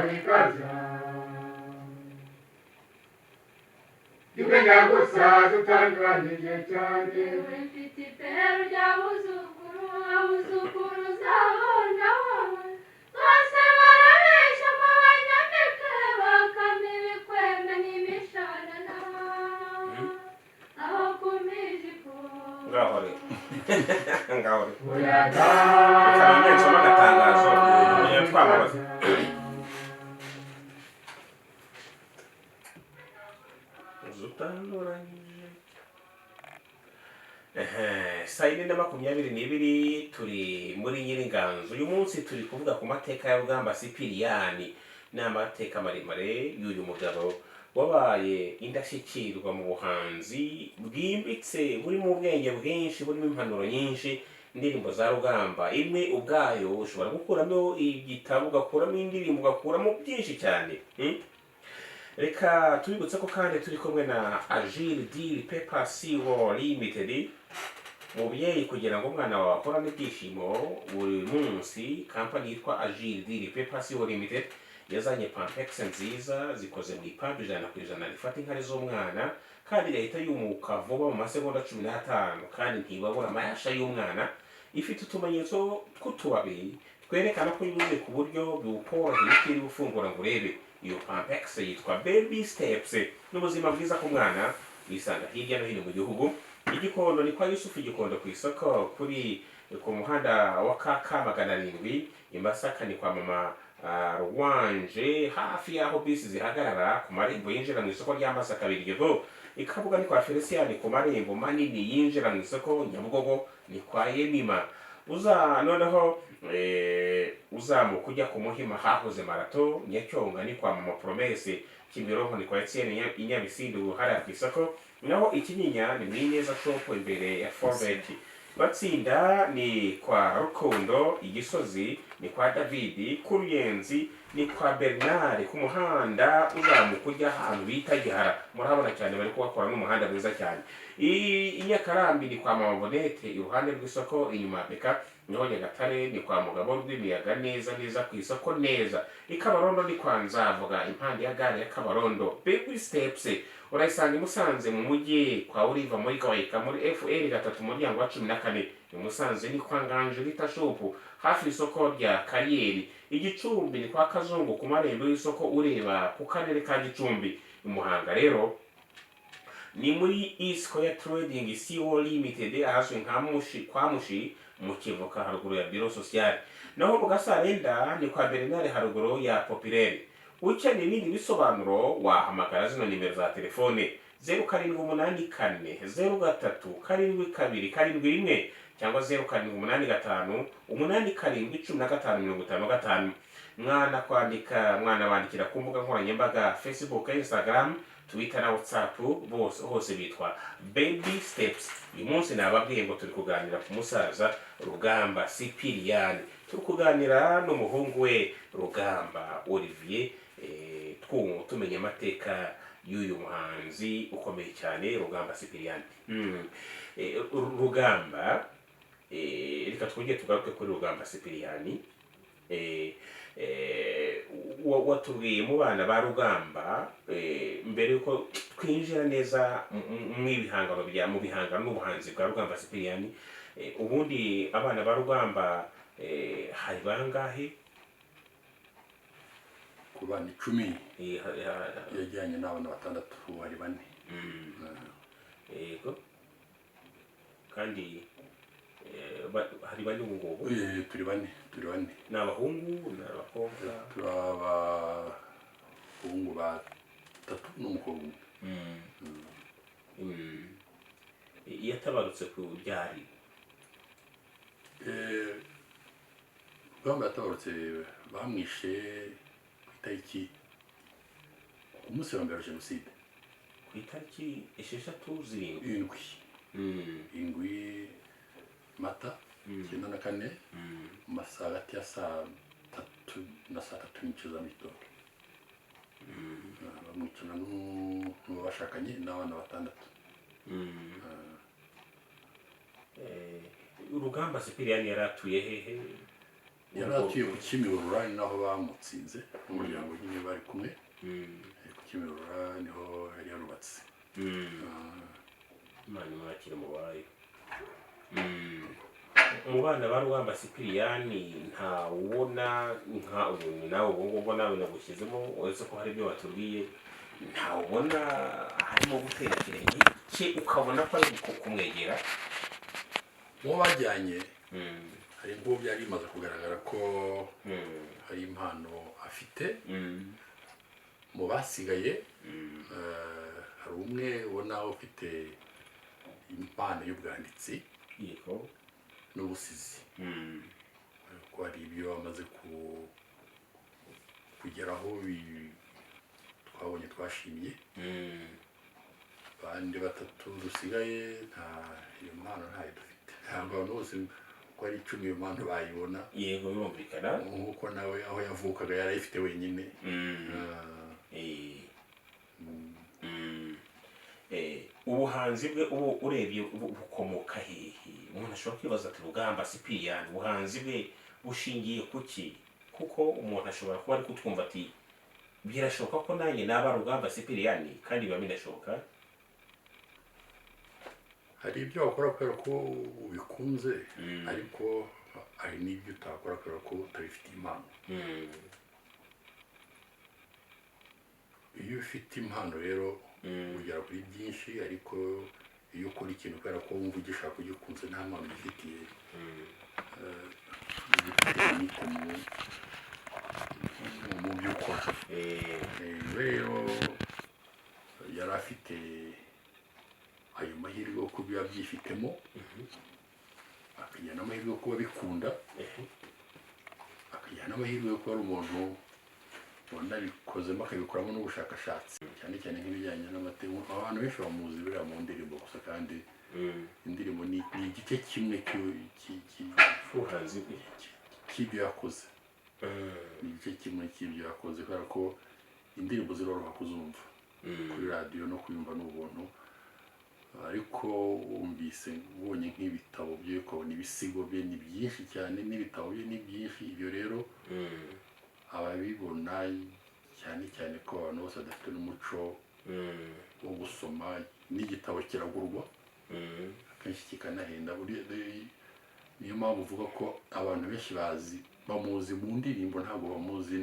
wikabya Yumenya gusaza utanduranyije cyane mfite iperu ry'abuzukuru abuzukuru zabona wowe bose barabeshya ngo banyambike bakama ibikwembe n'imishanana aho ku mijipo ngahore ngahore umuyaga Kandi nsoma agatangazo umuntu twamabaza zutanduranyije saa 4:22 turi muri Nyiringanzo uyu munsi turi kuvuga ku mateka ya Rugamba Sipiriyani n'amateka maremare y'uyu mugabo wabaye indashyikirwa mu buhanzi bwimbitse burimo ubwenge bwinshi burimo impanuro nyinshi indirimbo za Rugamba imwe ubwayo ushobora gukuramo igitabo ugakuramo indirimbo ugakuramo byinshi cyane reka tubibutse ko kandi turi kumwe na Agile Deal Paper Seal Limited mubyeyi kugira ngo umwana wawe akorane ibyishimo buri munsi kampani yitwa Agile Deal Paper Seal Limited yazanye pampex nziza zikoze mu ipampu 100% rifata inkari z'umwana kandi leta yumuka vuba mu masegonda 15 kandi ntibabura amayasha y'umwana ifite utumenyetso tw'utubabi twerekana ko yuzuye ku buryo biwukoroheye ukiri ufungura ngo urebe iyo pampex yitwa Baby Steps n'ubuzima bwiza ku mwana wisanga hirya no hino mu gihugu igikondo ni kwa Yusufu igikondo ku isoko kuri ku muhanda wa KK 700 imbasaka ni kwa mama Rwanje hafi yaho bisi zihagarara ku marembo yinjira mu isoko rya Masaka Biryogo ikavuga ni kwa Felician ku marembo manini yinjira mu isoko Nyabugogo ni kwa Yemima uza noneho uzamuka ujya ku Muhima hahoze marato Nyacyonga ni kwa mama Promesse Kimironko ni kwa Etienne Inyabisindu hariya ku isoko naho Ikinyinya ni Mwineza shop imbere ya Forvet Batsinda ni kwa Rukundo Igisozi ni kwa David ku Ruyenzi ni kwa Bernard ku muhanda uzamuka ujya ahantu bita Gihara murabona cyane bari kuhakora n'umuhanda mwiza cyane Inyakarambi ni kwa Mama Bonete iruhande rw'isoko inyuma beka niho Nyagatare ni kwa Mugabo rw'imiyaga neza neza ku isoko neza. I Kabarondo ni kwa Nzavuga impande ya gare ya Kabarondo. Baby Steps urayisanga i Musanze mu mujyi kwa Oliva muri Gaheka muri FL 3 umuryango wa 14. I Musanze ni kwa Nganje Rita Shop hafi isoko rya Kariyeri. I Gicumbi ni kwa Kazungu ku marembo y'isoko ureba ku karere ka Gicumbi. I Muhanga rero ni muri Isco Trading CO Limited ahazwi nka kwa Mushi mu Kivuka haruguru ya Biro Social. Naho mu Gasarenda ni kwa Bernard haruguru ya Populaire. Ukeneye ibindi bisobanuro wahamagara zino nimero za telefone 0784 03 cyangwa 0785 871555. Mwana bandikira ku mbuga nkoranyambaga Facebook, Instagram, Twitter na WhatsApp hose bitwa Baby Steps. Uyu munsi nababwiye ngo turi kuganira ku musaza Rugamba Cyprien, turi kuganira n'umuhungu we Rugamba Olivier, tumenya amateka y'uyu muhanzi ukomeye cyane Rugamba Cyprien. Rugamba, reka twongere tugaruke kuri Rugamba Cyprien. Watubwiye mu bana ba Rugamba mbere yuko twinjira neza mu bihangano n'ubuhanzi bwa Rugamba Cyprien. Ubundi abana ba Rugamba hari bangahe? Ku bana 10 yajyanye n'abana 6 hari 4. Yego. Kandi hari bane ubu ngubu? Turi bane. Ni abahungu n'abakobwa? Turi abahungu 3 n'umukobwa umwe. Yatabarutse ku ryari? Rugamba yatabarutse bamwishe ku itariki umunsi wa mbere wa Jenoside. Ku itariki 6 indwi Mata 94 mu masaha hagati ya saa 3 na saa 3 n'igice za mugitondo. Bamwicana n'abashakanye n'abana 6. Rugamba Cyprien yaratuye hehe? Yaratuye ku Kimihurura naho bamutsinze umuryango nyine bari kumwe. Ku Kimihurura niho yari yarubatse. Imana mwakire mu bayo. Mu bana ba Rugamba Cyprien ntawubona nka ubu nawe ubwo nawe nagushyizemo uretse ko hari ibyo watubwiye, ntawubona harimo gutera kirenge cye ukabona ko ari kumwegera? Mu bajyanye hari ngo byari bimaze kugaragara ko hari impano afite. Mu basigaye hari umwe ubona ufite impano y'ubwanditsi n'ubusizi. Ko hari ibyo amaze kugeraho twabonye twashimye. Bandi 3 dusigaye nta iyo mpano ntayo dufite. Ntabwo abantu bose ko ari 10 iyo mpano bayibona. Yego birumvikana. Nkuko nawe aho yavukaga yarayifite wenyine. Ubuhanzi bwe urebye bukomoka hehe? Umuntu ashobora kwibaza ati Rugamba Cyprien ubuhanzi bwe bushingiye kuki? Kuko umuntu ashobora kuba ari kutwumva ati birashoboka ko nanjye naba Rugamba Cyprien, kandi biba binashoboka. Hari ibyo wakora kubera ko ubikunze, ariko hari n'ibyo utakora kubera ko utabifite impano. Iyo ufite impano rero ugera kuri byinshi, ariko iyo ukora ikintu kubera ko wumva ugishaka ugikunze nta mpano ugifitiye, mu byo ukora. Rero yari afite ayo mahirwe yo kuba yabyifitemo, akagira n'amahirwe yo kuba abikunda, akagira n'amahirwe yo kuba ari umuntu wanabikozemo akabikoramo n'ubushakashatsi, cyane cyane nk'ibijyanye n'amateka. Abantu benshi bamuzi biriya mu ndirimbo gusa, kandi indirimbo ni igice kimwe cy'ibyo yakoze. Ni igice kimwe cy'ibyo yakoze, kubera ko indirimbo ziroroha kuzumva kuri radiyo no kuyumva n'ubuntu. Ariko ariko wumvise ubonye nk'ibitabo bye ukabona ibisigo bye ni byinshi cyane n'ibitabo bye ni byinshi. Ibyo rero ababibona cyane cyane ko abantu bose badafite n'umuco wo gusoma, n'igitabo kiragurwa akenshi kikanahenda. Niyo mpamvu uvuga ko abantu benshi bamuzi mu ndirimbo, ntabwo bamuzi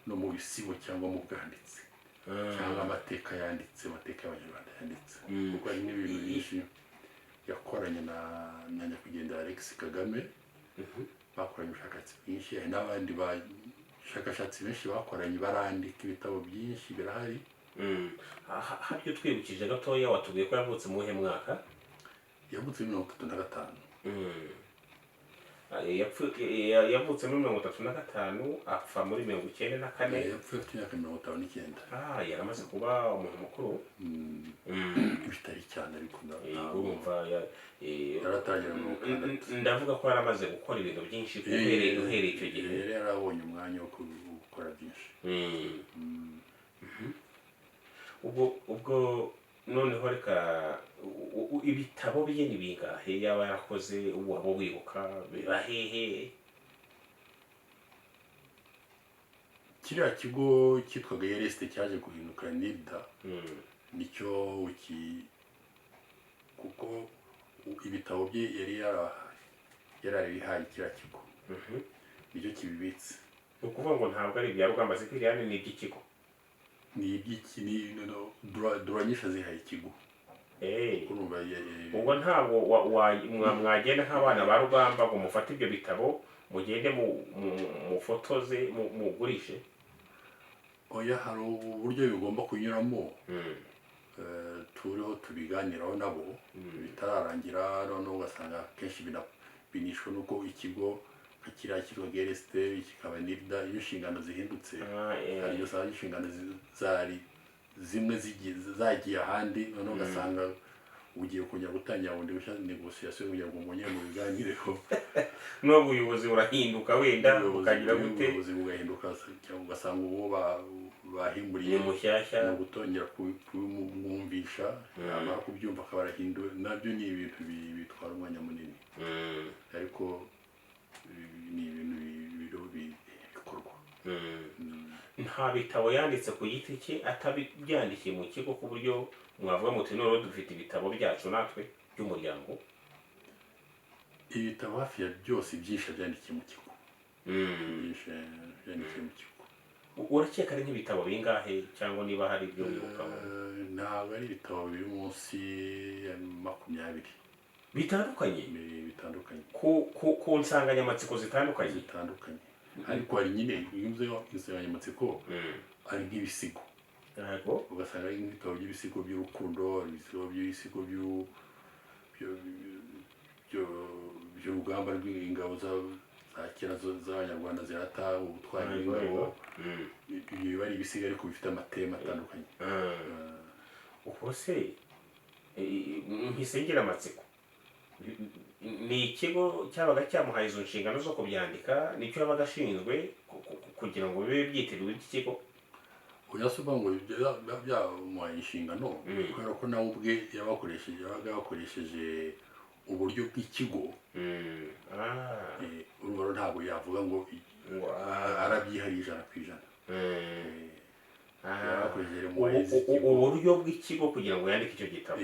no mu bisigo cyangwa mu bwanditsi cyangwa amateka y'abanyarwanda yanditse, kuko hari n'ibintu byinshi yakoranye na nyakwigendera Alex Kagame, bakoranye ubushakashatsi bwinshi. Hari n'abandi bashakashatsi benshi bakoranye barandika ibitabo byinshi birahari. Haryo twibukije gatoya, watubwiye ko yavutse mu wuhe mwaka? Yavutse muri 1935. Yavutse muri 1935 apfa muri 1994. Yapfuye afite imyaka 59. Yaramaze kuba umuntu mukuru. Bitari cyane ariko urumva yaratangira mu ndavuga ko yaramaze gukora ibintu byinshi uhereye icyo gihe. Yari yarabonye umwanya wo gukora byinshi. ubwo noneho reka ibitabo bye ni bingahe yaba yarakoze waba wibuka biba hehe? Kiriya kigo cyitwaga ERST cyaje guhinduka NIDA, nicyo kuko ibitabo bye yari yarabihaye kiriya kigo, nicyo kibibitse. Ni ukuvuga ngo ntabwo ari ibya Rugamba Sipiriyani, ni iby'ikigo. Ni iby'iki duranyisha zihaye ikigo. Ubwo ntabwo mwagenda nk'abana ba Rugamba ngo mufate ibyo bitabo mugende mufotoze mugurishe? Oya, hari uburyo bigomba kunyuramo turiho tubiganiraho nabo bitararangira. Noneho ugasanga kenshi binishwe nuko ikigo kiriya cyitwa ERST kikaba NIDA, iyo inshingano zihindutse hari igihe usanga inshingano zari zimwe zagiye ahandi, noneho ugasanga ugiye kujya gutangira bundi bushya negosiyasiyo kugira ngo mwongere mu biganireho. N'ubuyobozi burahinduka wenda bukagira gute? Ubuyobozi bugahinduka cyangwa ugasanga uwo bahimburiye mushyashya no gutongera kumwumvisha, amara kubyumva akaba arahinduwe. Nabyo ni ibintu bitwara umwanya munini, ariko ni ibintu bikorwa. Nta bitabo yanditse ku giti cye atabyandikiye mu kigo, ku buryo mwavuga muti noneho dufite ibitabo byacu natwe by'umuryango? Ibitabo hafi ya byose byinshi byandikiye mu kigo. Urakeka ari nk'ibitabo bingahe, cyangwa niba hari ibyo wibukaho? Ntabwo ari ibitabo biri munsi ya 20 bitandukanye ku nsanganyamatsiko zitandukanye. Ariko hari nyine yumzeho insanganyamatsiko ari nk'ibisigo, ugasanga ari nk'ibitabo by'ibisigo by'urukundo, ibisigo by'urugamba rw'ingabo za kera z'abanyarwanda zirata ubutwari bw'ingabo. Ibyo biba ari ibisigo ariko bifite amatema atandukanye. Ubwo se ntisengera amatsiko, ni ikigo cyabaga cyamuhaye izo nshingano zo kubyandika, nicyo yabaga ashinzwe kugira ngo bibe byitiriwe iki kigo? Uyasuba ngo byamuhaye inshingano kubera ko nawe ubwe yabaga yakoresheje uburyo bw'ikigo. Urumva ntabwo yavuga ngo arabyihariye 100%. Uburyo bw'ikigo kugira ngo yandike icyo gitabo.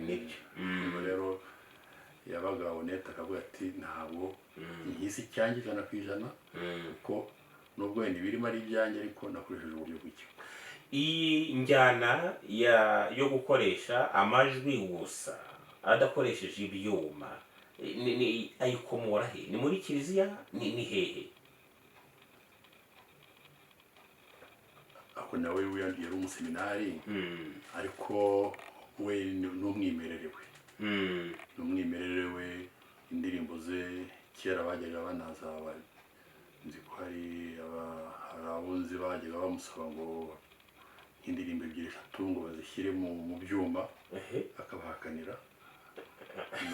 Nibyo rero yabaga honete akavuga ati ntabwo nkisi cyanjye 100%, kuko nubwo wenda ibirimo ari ibyanjye ariko nakoresheje uburyo bw'ikigo. Iyi njyana yo gukoresha amajwi gusa adakoresheje ibyuma ayikomora he? Ni muri kiliziya? Ni hehe? Ako nawe yari umuseminari, ariko we n'umwimerere we, indirimbo ze kera bajyaga banaza, nzi ko hari abunzi bajyaga bamusaba ngo indirimbo 2-3 ngo bazishyire mu byuma, akabahakanira,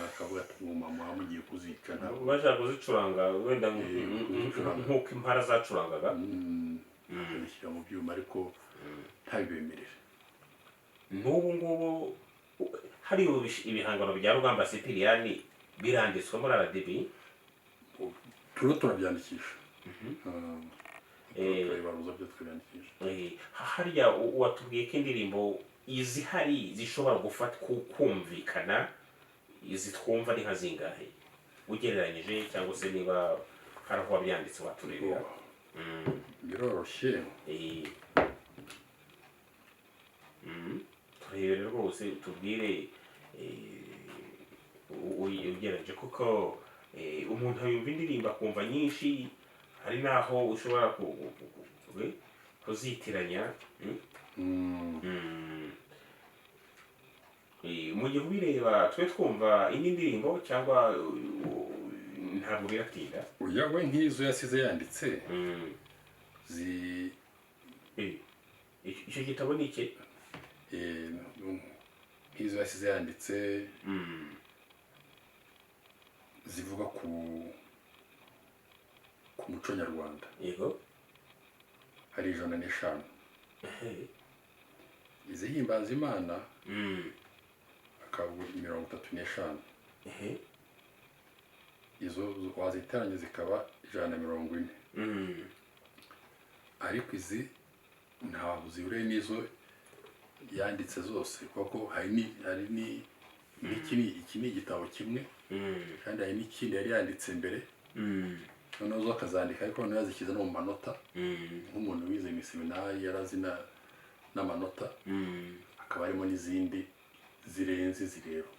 akavuga ati mama mugiye kuzica, ntabwo bashaka kuzicuranga wenda nk'uko impara zacurangaga, akazishyira mu byuma ariko ntabibemerere. N'ubu ngubu hari ibihangano bya Rugamba Sipiriyani biranditswe muri RDB. turabyandikisha turabibaruza byo twibandikisha. Harya watubwiye ko indirimbo izihari zishobora kumvikana, izi twumva ari nka zingahe ugereranyije, cyangwa se niba hari aho wabyanditse waturebera? biroroshye. turebere rwose tubwire ugereranyije, kuko umuntu yumva indirimbo akumva nyinshi, hari naho ushobora kuzitiranya. Mu gihe ubireba twe twumva indi ndirimbo cyangwa ntabwo biratinda? we nk'izo yasize yanditse icyo gitabo ni iki? nk'izo yasize yanditse zivuga ku muco nyarwanda. Yego. hari 105. izihimbaza Imana akaba 35. izo waziteranya zikaba 140. ariko izi ntaho zihuriye n'izo yanditse zose, kuko hari iki ni igitabo kimwe, kandi hari n'ikindi yari yanditse mbere, noneho zo akazandika, ariko noneho yazishyize no mu manota, nk'umuntu wize mu seminari yarazi n'amanota, akaba harimo n'izindi zirenze izi rero.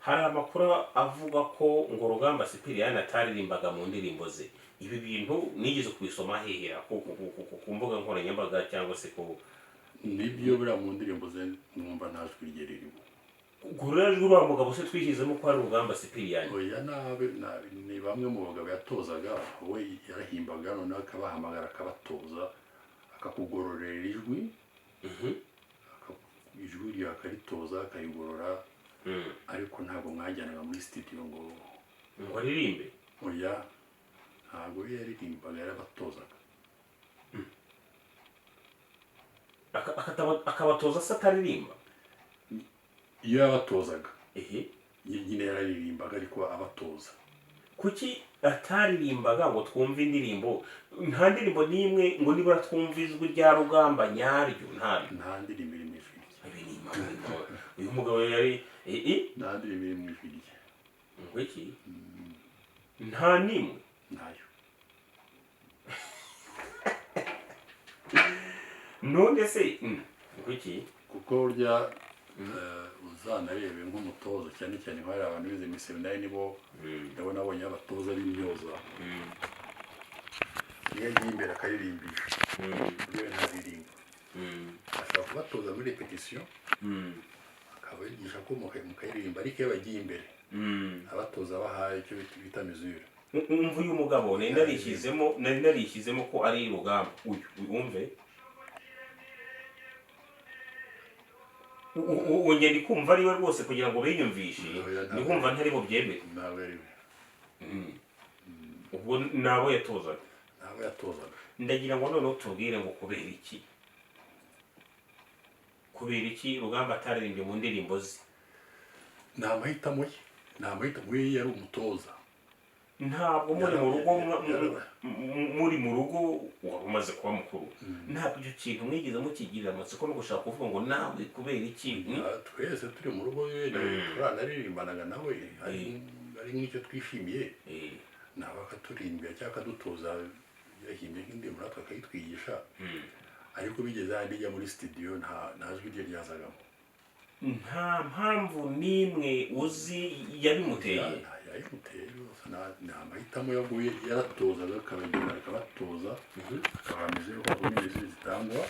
Hari amakuru avuga ko ngo Rugamba Sipiriyani ataririmbaga mu ndirimbo ze. Ibi bintu nigeze kubisoma hehera ku mbuga nkoranyambaga cyangwa se ku nibyo buriya mu ndirimbo ze numva nta jwi rye ririmo. Gurajwe uriya mugabo se twishyizemo ko ari Rugamba Sipiriyani? Oya, ni bamwe mu bagabo yatozaga, we yarahimbaga, noneho akabahamagara akabatoza, akakugororera ijwi, ijwi rye akaritoza akarigorora, ariko ntabwo mwajyanaga muri studio ngo aririmbe. Oya, ntabwo yaririmbaga, yarabatozaga. akabatoza se ataririmba? Iyo yabatozaga nyine yararirimbaga, ariko abatoza. Kuki ataririmbaga ngo twumve indirimbo? Nta ndirimbo n'imwe ngo nibura twumve ijwi rya Rugamba nyaryo? nta ndirimbo iri mu ijwi rye. uyu mugabo yari nta ndirimbo iri mu ijwi rye. ngo iki? nta n'imwe? ntayo. none se ngo iki? kuko burya uzanarebe nk'umutoza, cyane cyane nk'ari abantu bize mu seminari, nibo ndabona abonye abatoza b'imyoza, iyo agiye imbere akaririmbisha, yewe ntaririmba, ashobora kubatoza muri repetition, akaba yigisha ko mukaririmba, ariko iyo bagiye imbere abatoza bahaye icyo bita mesure. umva uyu mugabo nari narishyizemo ko ari Rugamba. Wumve wongera ndi kumva ari we rwose, kugira ngo biyumvishe, ndi kumva ntari bubyemere. Ntabwo ari we. ubwo nabo yatozaga? Ntabwo yatozaga. ndagira ngo noneho tubwire ngo kubera iki Rugamba ataririmbye mu ndirimbo ze? Ni amahitamo ye, yari umutoza. Ntabwo muri mu rugo wari umaze kuba mukuru, ntabwo icyo kintu mwigeze mukigirira amatsiko no gushaka kuvuga ngo nawe kubera iki? Twese turi mu rugo turanaririmbanaga nawe, ari nk'icyo twishimiye, nawe akaturimbira cyangwa akadutoza, yahimbye nk'indirimbo natwe akayitwigisha, ariko bigeze ahandi ijya muri studio nta jwi rye ryazagamo. Nta mpamvu n'imwe uzi yabimuteye? yayimuteye rwose, ni amahitamo yaguye, yaratozaga akabagenda akabatoza, akabameze uko nyine zitangwa.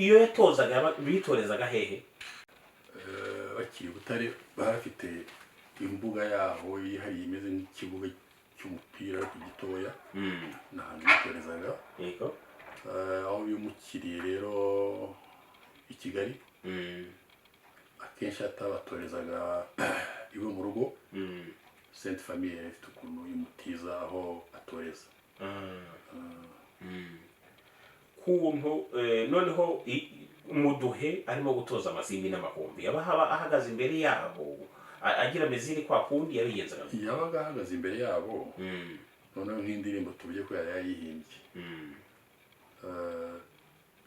Iyo yatozaga bitorezaga hehe? Bakiri Butare barafite imbuga yaho yihariye imeze nk'ikibuga cy'umupira ariko gitoya, ni ahantu bitorezaga. aho bimukiriye rero i Kigali, akenshi atabatorezaga iwe mu rugo, Sainte Famille ifite ukuntu imutiza aho atoreza. Kuntu noneho umuduhe arimo gutoza amasimbi n'amakombe yaba ahagaze imbere yabo agira meziri kwa kundi yabigenzaga yabaga ahagaze imbere yabo noneho nk'indirimbo tuvuge ko yari yayihimbye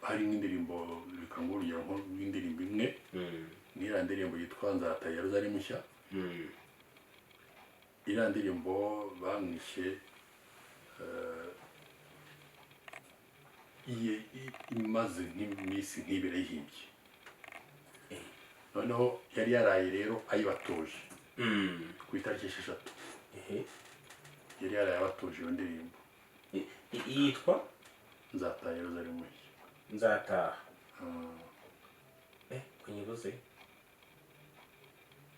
hari nk'indirimbo bikangurira nk'indirimbo imwe n'iriya ndirimbo yitwa Nzataha Yeruzalemu Nshya iriya ndirimbo bamwishe imaze nk'iminsi nk'ibiri ayihimbye noneho yari yaraye rero ayibatoje ku itariki 6 yari yaraye abatoje iyo ndirimbo yitwa Nzataha Yeruzalemu Nshya Nzataha kunyibuze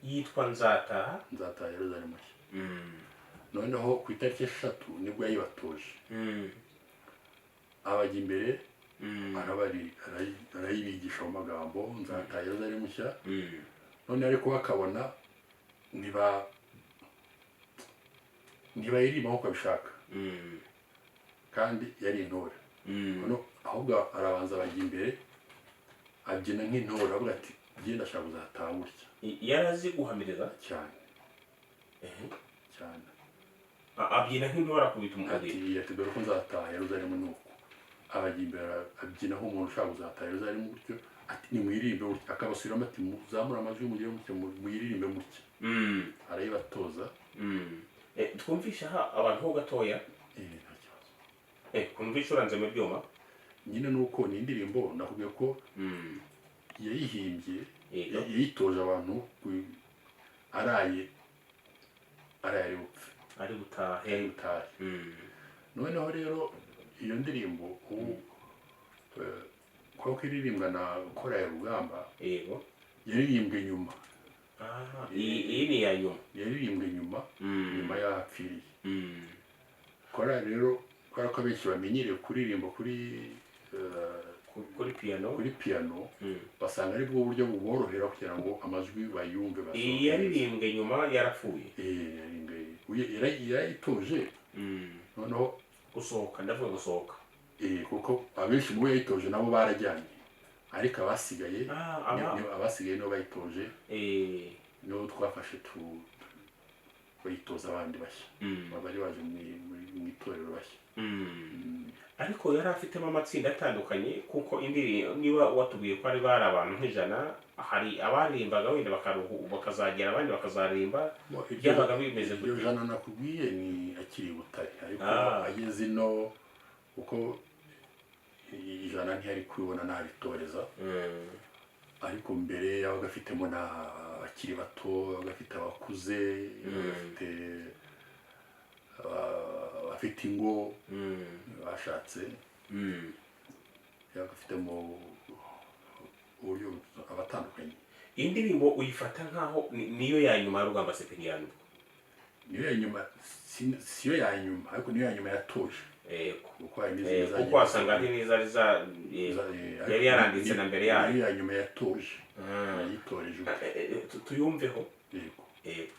yitwa Nzataha Yeruzalemu Nshya noneho ku itariki 3 nibwo yayibatoje abajya imbere arayibigisha mu magambo Nzataha Yeruzalemu Nshya none ariko bakabona ntibayiririmba nk'uko abishaka kandi yari intore ahubwo arabanza abajya imbere abyina nk'intore avuga ati genda ashaka kuzataha gutya yarazi guhamiriza cyane cyane abyina nk'intore akubita umugeri ati dore ko nzataha Yeruzalemu nuko abajya imbere abyina nk'umuntu ushaka kuzataha Yeruzalemu gutyo ati nimwiririmbe gutya akabasubiramo ati muzamure amajwi mugire gutya mwiririmbe gutya arayibatoza twumvisha abantu ho gatoya nta kibazo kumvisha uranze mu byuma nyine nuko ni indirimbo nakubwiye ko yayihimbye yitoje abantu araye ari butahe noneho rero iyo ndirimbo kuko iririmbwa na Korali Rugamba yego yaririmbwe nyuma iyi ni ya nyuma yaririmbwe nyuma yapfiriye Korali rero kubera ko abenshi bamenyereye kuririmba kuri piano basanga ari bwo buryo buborohera kugira ngo amajwi bayumve iyi yaririmbwe nyuma yarapfuye yarayitoje noneho gusohoka ndavuga gusohoka kuko abenshi mu yayitoje nabo barajyanye ariko abasigaye nibo bayitoje nibo twafashe bayitoza abandi bashya bari baje mu itorero bashya ariko yari afitemo amatsinda atandukanye kuko niba watubwiye ko ari bari abantu nk'ijana hari abaririmbaga wenda bakazagera abandi bakazarimba byabaga bimeze iryo jana nakubwiye ni akiri Butare ariko ageze ino kuko ijana ntiyari kubibona naritoreza ariko mbere yabaga afitemo n'abakiri bato yabaga afite abakuze abafite ingo bashatse yabaga afitemo uburyo abatandukanye indirimbo uyifata nkaho niyo ya nyuma y'urugamba Sipiriyani niyo ya nyuma siyo ya nyuma ariko niyo ya nyuma yatoje kuko wasanga ari neza yari yaranditse na mbere yayo niyo ya nyuma yatoje yitoreje tuyumveho yego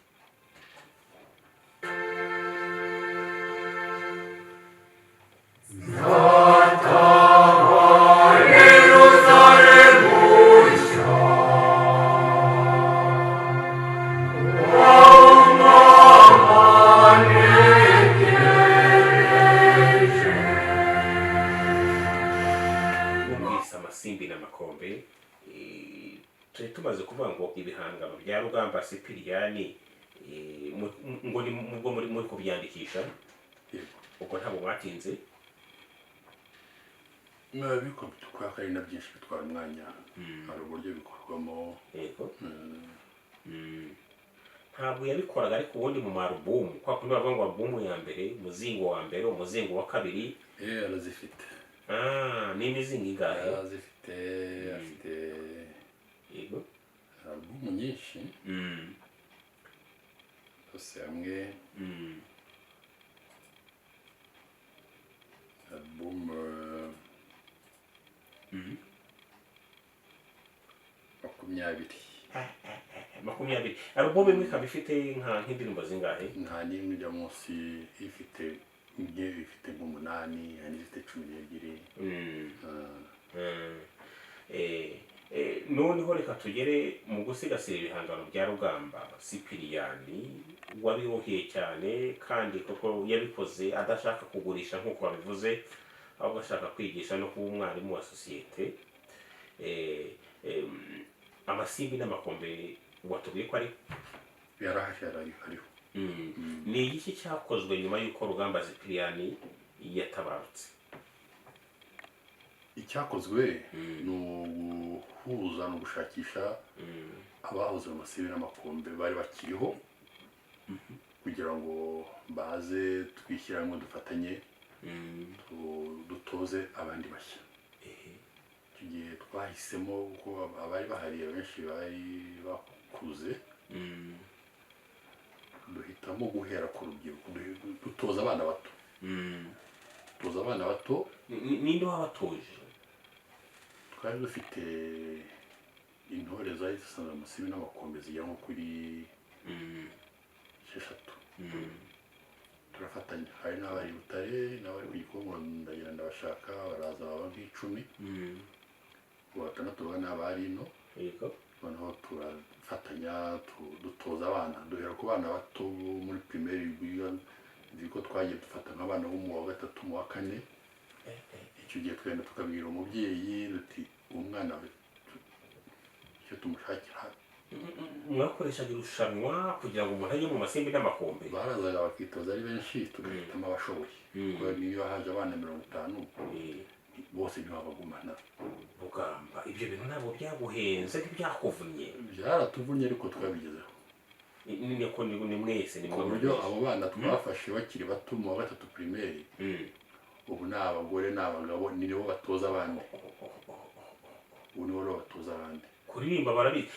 tumaze kuvuga ngo ibihangano bya Rugamba Sipiriyani ngo ni muri kubyandikisha uko ntabwo mwatinze biko bitwara ari na byinshi bitwara umwanya hari uburyo bikorwamo yego ntabwo yabikoraga ariko ubundi mu marubumu kwa kundi bavuga ngo alubumu ya mbere umuzingo wa mbere umuzingo wa kabiri arazifite ni imizingo ingahe arazifite afite yego alubumu nyinshi zose hamwe alubumu makumyabiri alubumu imwe ikaba ifite nk'indirimbo zingahe nta n'imwe ijya munsi ifite nk'umunani hari n'ifite 12 noneho reka tugere mu gusigasira ibihangano bya Rugamba Sipiriyani wabiroheye cyane kandi koko yabikoze adashaka kugurisha nk'uko wabivuze ahubwo ashaka kwigisha no kuba umwarimu wa sosiyete. Amasimbi n'amakombe watubwiye ko ari yarahari hariho. ni iki cyakozwe nyuma y'uko Rugamba Sipiriyani yatabarutse? icyakozwe ni uguhuza no gushakisha abahoze mu Masimbi n'amakombe bari bakiriho kugira ngo baze twishyira hamwe dufatanye dutoze abandi bashya. Icyo gihe twahisemo ko abari bahari benshi bari bakuze, duhitamo guhera ku rubyiruko dutoza abana bato. Dutoza abana bato. Ninde wabatoje? Twari dufite intore zari zisanzwe mu Masimbi n'amakombe zigera nko kuri 6. Turafatanya, hari n'abari Butare n'abari ku Gikonko ndagira ndabashaka baraza baba nk'icumi. Ubu 6 baba n'abari ino. Noneho turafatanya dutoza abana, duhera ku bana bato muri primaire biga, ko twagiye dufata nk'abana bo mu wa 3 mu wa 4. Icyo gihe twenda tukabwira umubyeyi duti umwana we icyo tumushakira. Mwakoreshaga irushanwa kugira ngo umuntu ajye mu Masimbi n'amakombe? Barazaga bakitoza ari benshi tugahitamo abashoboye. Kuko niyo haje abana 50 bose ntibabagumana. Rugamba, ibyo bintu ntabwo byaguhenze ntibyakuvunnye? Byaratuvunnye ariko twabigezeho. Ni mwese ku buryo abo bana twafashe bakiri bato mu wa 3 primaire, ubu ni abagore n'abagabo nibo batoza abandi. Ubu nibo batoza abandi. Kuririmba barabizi.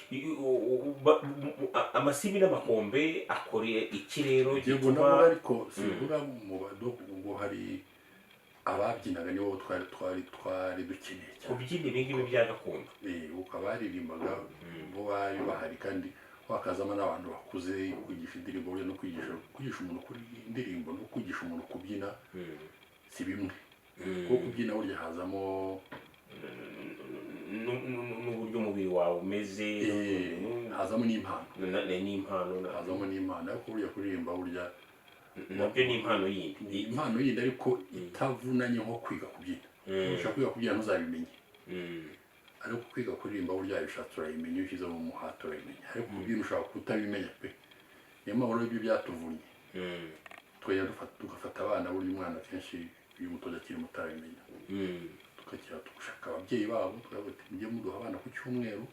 Amasimbi n'amakombe akoreye iki rero gituma ariko sivuga mu ngo hari ababyinaga nibo twari dukeneye cyane. Kubyina ibingibi bya gakondo. Uko abaririmbaga bo bari bahari kandi wakazamo n'abantu bakuze kwigisha indirimbo burya no kwigisha umuntu kuri indirimbo no kwigisha umuntu kubyina si bimwe. Kuko kubyina burya hazamo n'uburyo umubiri wawe umeze, hazamo n'impano. Hazamo n'impano ariko burya kuririmba burya nabyo ni impano yindi. Impano yindi ariko itavunanye nko kwiga kubyina. Ushaka kwiga kubyina ntuzabimenye. Ariko kwiga kuririmba burya bishatse urayimenya, iyo ushyize mu muhato urayimenya. Ariko kubyina ushaka kutabimenya pe. Niyo mpamvu rero ibyo byatuvunnye. Twajya tugafata abana burya umwana kenshi iyo umutoza akiri muto arabimenya. Tukajya gushaka ababyeyi babo tukavuga mujye muduha abana ku cyumweru.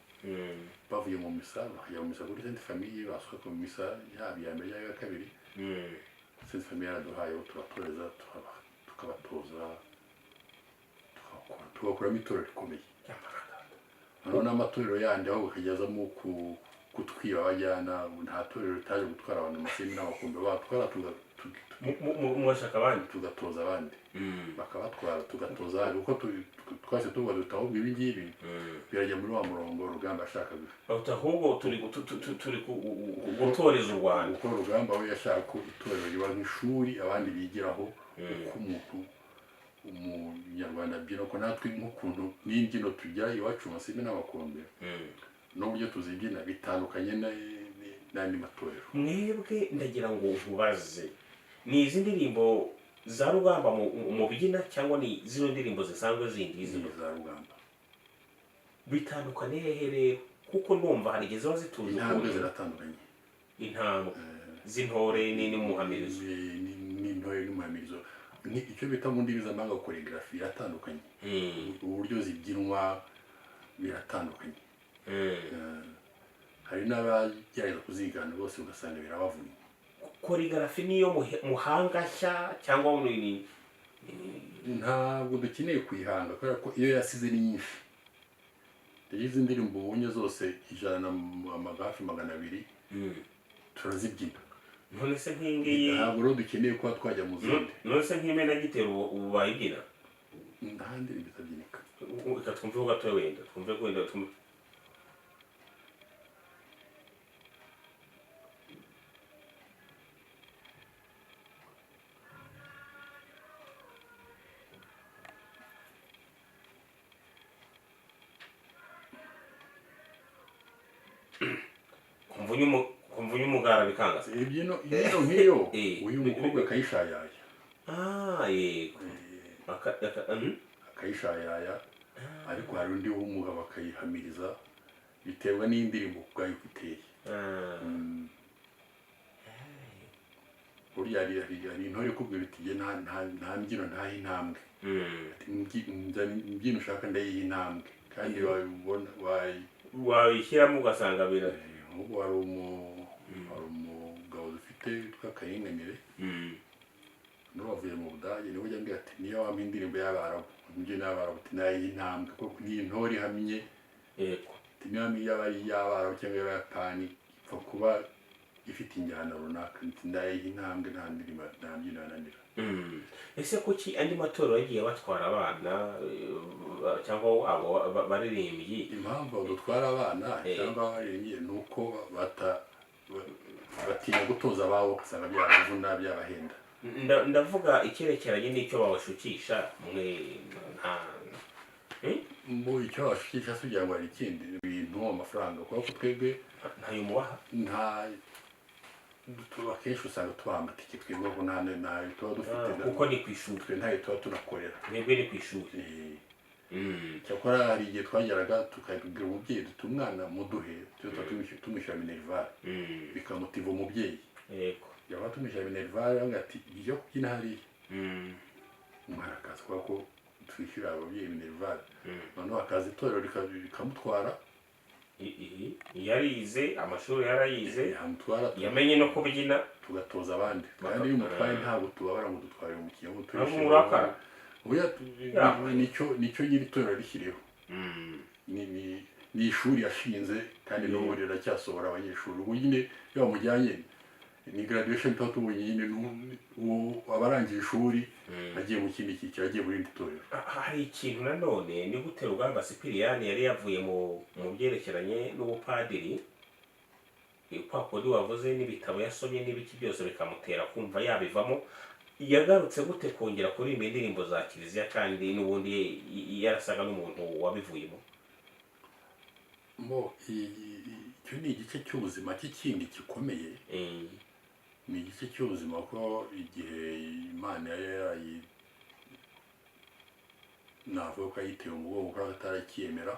Bavuye mu misa bakajya mu misa kuri Sainte Famille, basohoka mu misa yaba iya mbere yaba iya kabiri. Sainte Famille yaraduhaye turatoreza tukabatoza tugakuramo itorero rikomeye. Noneho n'amatorero yandi aho bakajyazamo kutwiba abajyana, nta torero ritaje gutwara abantu mu Masimbi n'amakombe, batwara mwashaka abandi tugatoza abandi bakabatwara tugatoza abandi. Kuko twase tuvuga duti ahubwo ibi ngibi birajya muri wa murongo Rugamba yashakaga. Ahubwo turi gutoreza u Rwanda. Kuko Rugamba we yashaka ko itorero riba nk'ishuri abandi bigiraho uko umuntu umunyarwanda abyina, ko natwe nk'ukuntu n'imbyino tugira iwacu mu Masimbi n'amakombe n'uburyo tuzibyina bitandukanye n'andi matorero. Mwebwe ndagira ngo nkubaze, ni izi ndirimbo za Rugamba mu byina cyangwa ni zino ndirimbo zisanzwe zindi za Rugamba? Bitandukanye hehe rero? Kuko ndumva hari igihe ziba zituze. Intambwe ziratandukanye. Intambwe z'intore n'umuhamirizo. N'intore n'umuhamirizo. Icyo bita mu ndimi z'amahanga choreography iratandukanye. Uburyo zibyinwa biratandukanye. Hari n'abagerageza kuzigana bose ugasanga birabavunnye. Choreography niyo muhangashya cyangwa muri ntabwo dukeneye kuyihanga kubera ko iyo yasize ni nyinshi. Izi ndirimbo ubonye zose 100 turazibyina. None se nk'ingiyi ntabwo rero dukeneye kuba twajya mu zindi. None se nk'imena gitero ubu bayibyina? Nta ndirimbo itabyinika. Reka twumve gato wenda kumvunya umugara bikanga se ibyino nk'iyo Eh. uyu mukobwa akayishayaya yego akayishayaya ariko hari undi w'umugabo akayihamiriza biterwa n'indirimbo ubwayo uko iteye burya hari intore ikubwira iti nge nta mbyino ntaho intambwe imbyino ushaka ndayiha intambwe kandi wayishyiramo ugasanga nk'ubu hari umugabo dufite witwa Kayinganire n'uwavuye mu Budage niwe ujya ambwira ati niyo wampa indirimbo y'Abarabu imbyino y'Abarabu ati nayiha intambwe kuko ni intore ihamye niyo yaba ari iy'Abarabu cyangwa iy'Abayapani ipfa kuba ifite injyana runaka ndayiha intambwe nta ndirimbo nta mbyino yananira ese kuki andi matorero yagiye batwara abana cyangwa abo baririmbyi impamvu dutwara abana cyangwa abaririmbyi ni uko batinya gutoza ababo ugasanga byabavuna byabahenda ndavuga icyerekeranye n'icyo babashukisha mwe mu icyo babashukisha si kugira ngo hari ikindi ibintu amafaranga kuko twebwe ntayo mubaha akenshi usanga tubaha amatike twebwe ko ntayo tuba dufite kuko ni ku ishuri twe ntayo tuba tunakorera mwebwe ni ku ishuri cyakora hari igihe twageraga tukabwira umubyeyi duta umwana muduhe tuba tumwishyura minerivare bikamutiva umubyeyi yaba tumwishyura minerivare avuga ati ibyo kubyina hariya umwana akaza kubera ko twishyura ababyeyi minerivare noneho hakaza itorero rikamutwara yarize amashuri yarayize yamenye no kubyina tugatoza abandi kandi iyo umutwaye ntabwo tubabara ngo dutware umukino ngo turishyure nicyo nyiri itorero rishyiriyeho ni ishuri yashinze kandi n'ubu riracyasohora abanyeshuri ubu nyine iyo bamujyanye ni graduation tuba tubonye nyine abarangije ishuri agiye mu kindi cyiciro agiye mu rindi torero hari ikintu nanone ni gute Rugamba Sipiriyani yari yavuye mu byerekeranye n'ubupadiri kwa kundi wavuze n'ibitabo yasomye n'ibiki byose bikamutera kumva yabivamo yagarutse gute kongera kuririmba indirimbo za kiliziya kandi n'ubundi yarasaga n'umuntu wabivuyemo icyo ni igice cy'ubuzima cy'ikindi gikomeye ni igice cy'ubuzima ko igihe Imana yari navuga ko yayiteye umugongo kuko atarakiyemera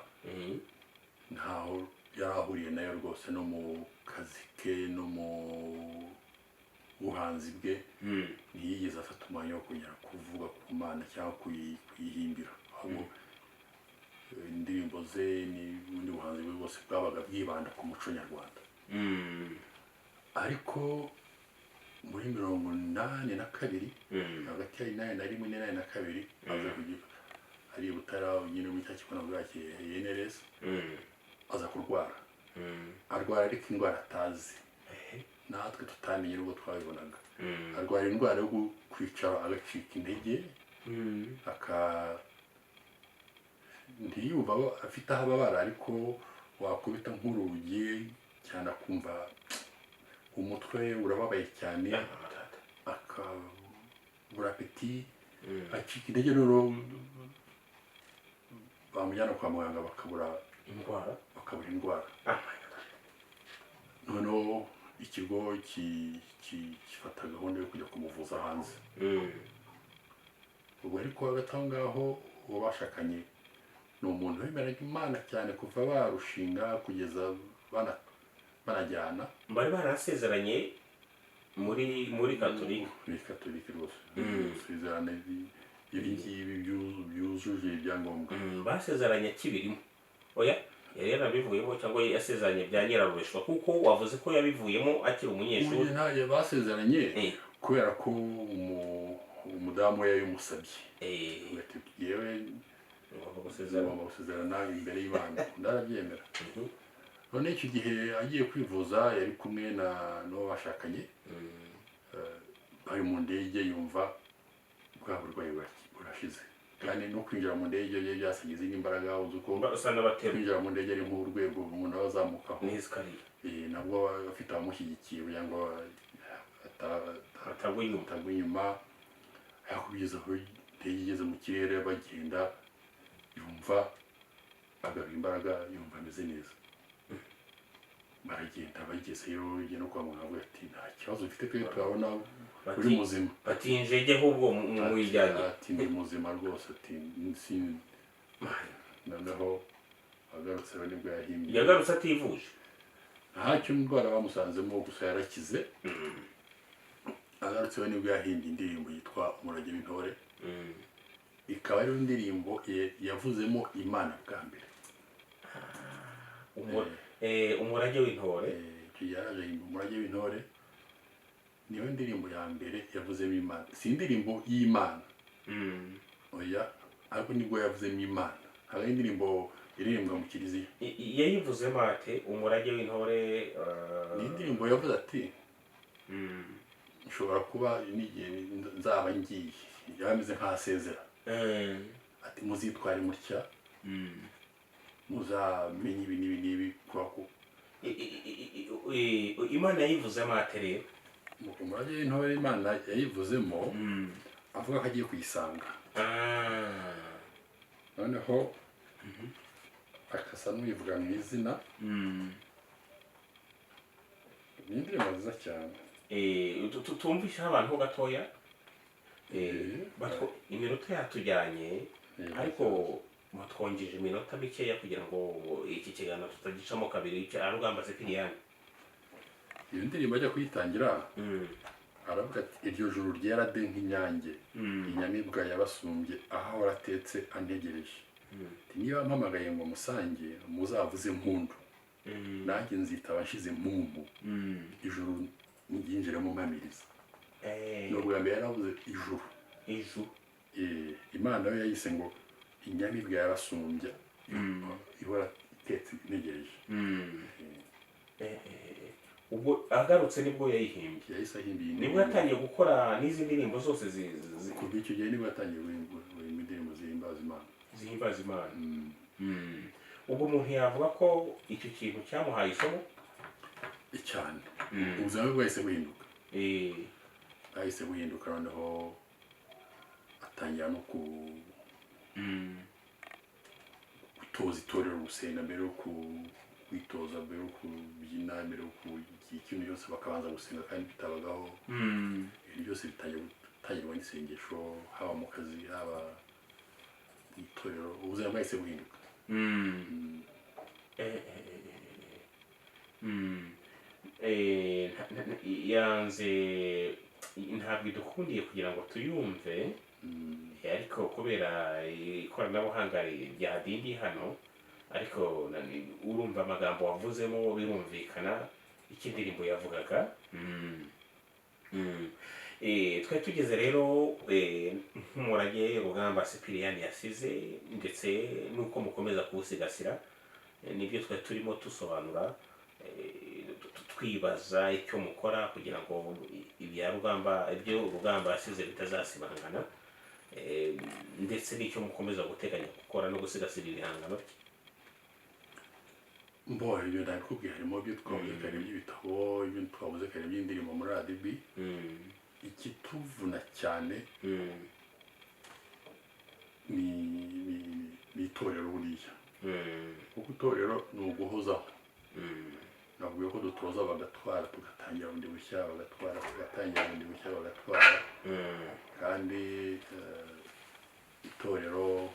ntaho yari ahuriye nayo rwose no mu kazi ke no mu buhanzi bwe ntiyigeze afata umwanya wo kongera kuvuga ku Mana cyangwa kuyihimbira ahubwo indirimbo ze n'ubundi buhanzi bwe bwose bwabaga bwibanda ku muco nyarwanda ariko muri 82 hagati ya 81 na 82 aza kugira ari Butara nyine mu cya kikona bwake NRS aza kurwara arwara ariko indwara atazi natwe tutamenye ubwo twabibonaga arwara indwara yo kwicara agacika intege ntiyumva afite aho ababara ariko wakubita nk'urugi cyane akumva umutwe urababaye cyane akabura apeti acika intege rero bamujyana kwa muganga bakabura indwara noneho ikigo gifata gahunda yo kujya kumuvuza hanze ubwo ariko hagati aho ngaho uwo bashakanye ni umuntu wemeraga Imana cyane kuva barushinga kugeza banajyana bari barasezeranye muri katolika rwose isezerane ibi byujuje ibyangombwa basezeranye kibirimo oya yari yarabivuyemo cyangwa yasezeranye bya nyirarureshwa kuko wavuze ko yabivuyemo akiri umunyeshuri ntayo basezeranye kubera ko umudamu we yabimusabye yewe gusezerana imbere y'Imana ndarabyemera none icyo gihe agiye kwivuza yari kumwe n'uwo bashakanye bari mu ndege yumva bwa burwayi burashize kandi no kwinjira mu ndege bye byasigize izindi imbaraga uzi ko kwinjira mu ndege ari nk'urwego umuntu aba azamukaho nabwo afite abamushyigikiye kugira ngo atagwa inyuma yakugeza aho indege igeze mu kirere bagenda yumva agarura imbaraga yumva ameze neza baragenda ngezeyo njye no kwa muganga ati nta kibazo ufite twe turabona Bati- uri muzima ati njege ahubwo mwijyanye ati ndi muzima rwose ati si noneho agarutse we nibwo yahimbye yagarutse ativuje ntacyo indwara bamusanzemo gusa yarakize agarutse we nibwo yahimbye indirimbo yitwa umurage w'intore ikaba ariyo ndirimbo yavuzemo Imana bwa mbere umurage w'intore icyo yararirimba umurage w'intore niyo ndirimbo ya mbere yavuzemo Imana si indirimbo y'Imana oya ariko nibwo yavuzemo Imana hari indirimbo iririmbwa mu kiliziya yayivuzemo ate umurage w'intore ni indirimbo yavuze ati nshobora kuba n'igihe nzaba ngiye yameze nk'asezera ati muzitware mutya muzamenye ibi n'ibi n'ibi kuba ko Imana yayivuzemo ate rero umurage w'intore Imana yayivuzemo avuga ko agiye kuyisanga noneho akasa n'uyivuga mu izina ni indirimbo nziza cyane tumvisheho abantu gatoya iminota yatujyanye ariko twongeje iminota mikeya kugira ngo iki kiganiro tutagicamo kabiri cya Rugamba Sipiriyani iyo ndirimbo ajya kuyitangira aravuga ati iryo juru ryera de nk'inyange inyamibwa yabasumbye aho ahora atetse antegereje niba mpamagaye ngo musange muzavuze impundu nanjye nzitaba nshize impundu ijuru nryinjiremo mpamiriza ni ubwa mbere yaravuze ijuru Imana yo yayise ngo inyamibwa yabasumbye ihora itetse integereje ubwo agarutse nibwo yayihimbye yahise ahimbiye nibwo yatangiye gukora n'izi ndirimbo zose kuva icyo gihe nibwo yatangiye guhimba indirimbo zihimbaza Imana ubwo umuntu yavuga ko icyo kintu cyamuhaye isomo cyane ubuzima bwe bwahise buhinduka bwahise buhinduka noneho atangira no gutoza itorero gusenga mbere yo kwitoza mbere yo kubyina mbere yo ikintu cyose bakabanza gusenga kandi bitabagaho ibintu byose bitangirwa n'isengesho haba mu kazi haba mu itorero ubuzima bwahise buhinduka yanze ntabwo idukundiye kugira ngo tuyumve ariko kubera ikoranabuhanga ryadindi hano ariko urumva amagambo wavuzemo birumvikana icyo indirimbo yavugaga twari tugeze rero nk'umurage Rugamba Sipiriyani yasize ndetse n'uko mukomeza kuwusigasira nibyo twari turimo dusobanura twibaza icyo mukora kugira ngo ibyo Rugamba yasize bitazasibangana ndetse n'icyo mukomeza guteganya gukora no gusigasira ibihangano bye mbona ibyo ndakubwira harimo ibyo twavuze kare by'ibitabo ibyo twavuze kare by'indirimbo muri RDB ikituvuna cyane ni itorero buriya kuko itorero ni uguhozaho navuga ko dutoza bagatwara tugatangira bundi bushya bagatwara tugatangira bundi bushya bagatwara kandi itorero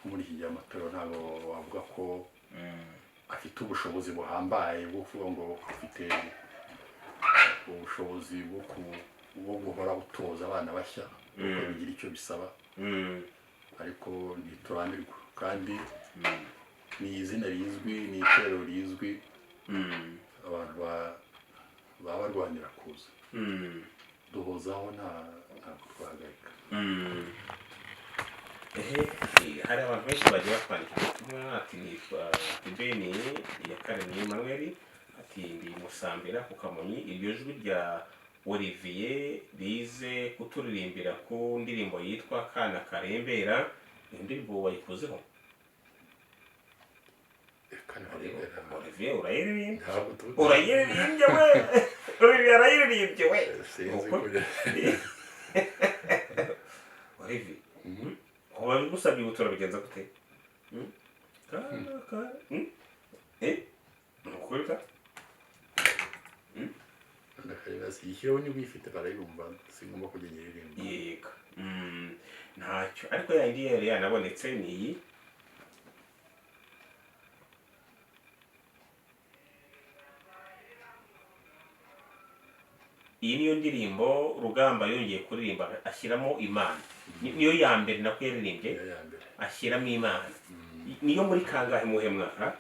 muri iki gihe amatorero ntabwo wavuga ko afite ubushobozi buhambaye bwo kuvuga ngo afite ubushobozi bwo guhora butoza abana bashya kuko bigira icyo bisaba ariko ntiturambirwa kandi ni izina rizwi ni itorero rizwi abantu baba barwanira kuza duhozaho ntabwo twahagarika hari abantu benshi bagiye batwandikira ubutumwa ati nitwa Beni ya Karemye Emmanuel ati ndi Musambira ku Kamonyi iryo jwi rya Olivier rize kuturirimbira ku ndirimbo yitwa Kana Karembera iyo ndirimbo wayikozeho Olivier urayiririmbye we Olivier arayiririmbye we Olivier kuba bigusabye ubu turabigenza gute nukurika yishyireho niba uyifite barayumva singomba kujya nyiririmba. yego ntacyo ariko yandi yari yanabonetse ni iyi iyi niyo ndirimbo Rugamba yongeye kuririmba ashyiramo Imana niyo ya mbere nako yaririmbye Niyo ya mbere. ashyiramo Imana niyo muri kangahe muhe mwaka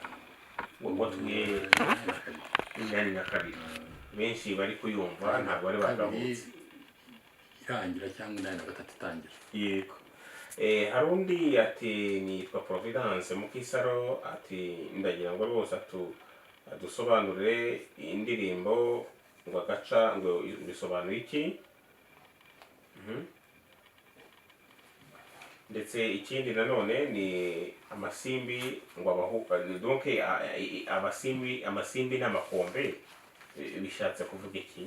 watubwiye 82 benshi bari kuyumva ntabwo bari bagahutse irangira cyangwa 83 itangira. yego hari undi ati nitwa Providence Mukisaro ati ndagira ngo rwose adusobanurire indirimbo ngo agaca ngo bisobanuye iki ndetse ikindi nanone ni amasimbi ngo donc amasimbi n'amakombe bishatse kuvuga iki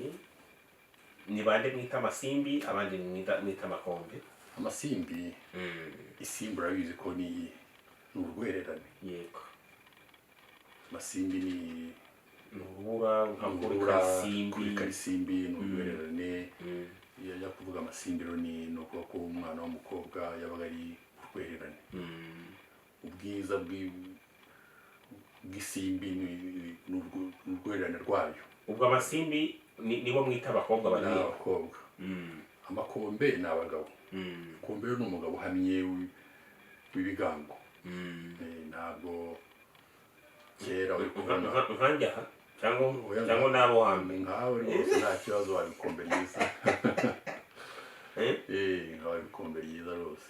ni bande mwita amasimbi abandi mwita amakombe Amasimbi isimbi urabizi ko ni urwererane. yego Amasimbi ni urubura nka kuri karisimbi ni urwererane. Iyo ajya kuvuga amasimbi rero ni ukuvuga ko umwana w'umukobwa yabaga ari urwererane. Ubwiza bw'isimbi ni urwererane rwayo. ubwo amasimbi nibo mwita abakobwa bari abakobwa. Amakombe ni abagabo. Kombe ni umugabo uhamye w'ibigango. Ntabwo kera uri kubona nkanjye aha cyangwa n'abo hambere nkawe rwose nta kibazo wabikombe ryiza. Nkawe ibikombe ryiza rwose.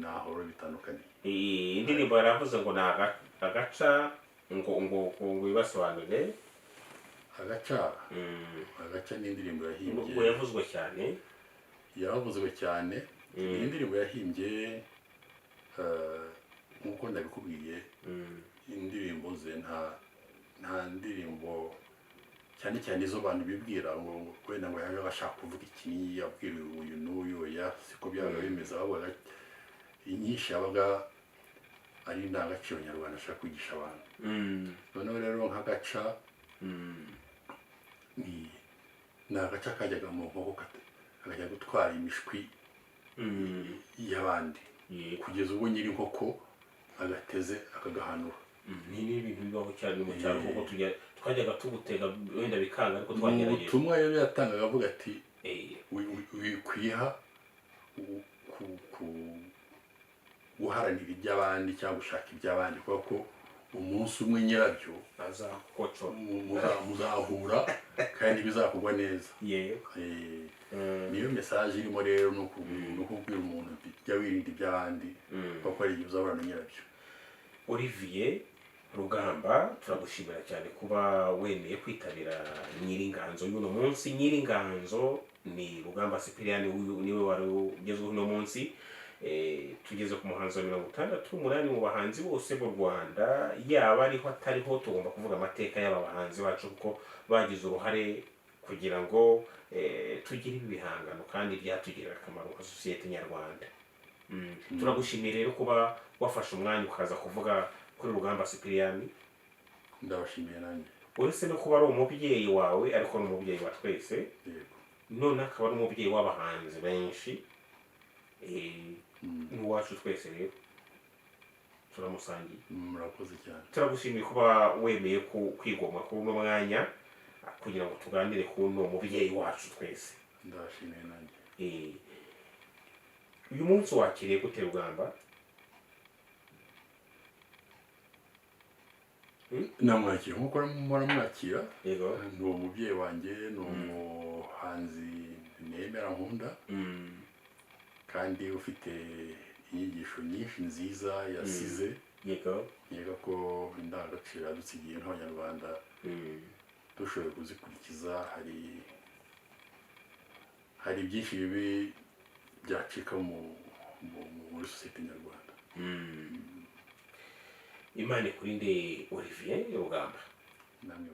Nahoro bitandukanye. indirimbo yaravuze ngo ni agaca ngo bibasobanure. Agaca ni indirimbo yahimbye. ngo yavuzwe cyane. Yaravuzwe cyane. Ni indirimbo yahimbye nk'uko ndabikubwiye. Indirimbo ze nta ndirimbo cyane cyane izo bantu bibwira ngo wenda ngo yaje bashaka kuvuga iki yabwira uyu n'uyu ya siko byaga bimeze ahubwo inyinshi yabaga ari indangagaciro nyarwanda ashaka kwigisha abantu. Noneho rero nk'agaca ni agaca kajyaga mu nkoko kakajya gutwara imishwi y'abandi kugeza ubwo nyiri inkoko agateze akagahanura. ni ibintu bibaho cyane mu cyaro kuko twajyaga tugutega wenda bikanga ariko twagerageje. Ubutumwa rero yatangaga avuga ati wikwiha guharanira iby'abandi cyangwa gushaka iby'abandi kuko umunsi umwe nyirabyo muzahura kandi bizakugwa neza. Niyo message irimo rero no kubwira umuntu jya wirinda iby'abandi kuko ari igihe uzahura na nyirabyo. Olivier Rugamba turagushimira cyane kuba wemeye kwitabira Nyiringanzo y'uno munsi. Nyiringanzo ni Rugamba Cyprien niwe wari ugezweho uno munsi. Tugeze ku muhanzi wa 68 mu bahanzi bose b'u Rwanda yaba ariho atariho tugomba kuvuga amateka y'aba bahanzi bacu kuko bagize uruhare kugira ngo tugire ibihangano kandi byatugirira akamaro nka sosiyete nyarwanda. Turagushimira rero kuba wafashe umwanya ukaza kuvuga kuri Rugamba Cyprien. Ndabashimiye nanjye. Uretse no kuba ari umubyeyi wawe ariko n'umubyeyi wa twese. None akaba ari umubyeyi w'abahanzi benshi. N'uwacu twese rero turamusangiye. Murakoze cyane. Turagushimiye kuba wemeye kwigomwa kuri uno mwanya kugira ngo tuganire ku no mubyeyi wacu twese. Ndabashimiye nanjye. Uyu munsi wakiriye gute Rugamba? Namwakira nk'uko muramwakira. Yego. Ni uwo mubyeyi wanjye ni umuhanzi nemera nkunda. Kandi ufite inyigisho nyinshi nziza yasize. Yego. Yego ko indangagaciro yadusigiye nk'abanyarwanda dushoboye kuzikurikiza hari byinshi bibi byacika muri sosiyete nyarwanda. Imana ikurinde Olivier Rugamba. Namwe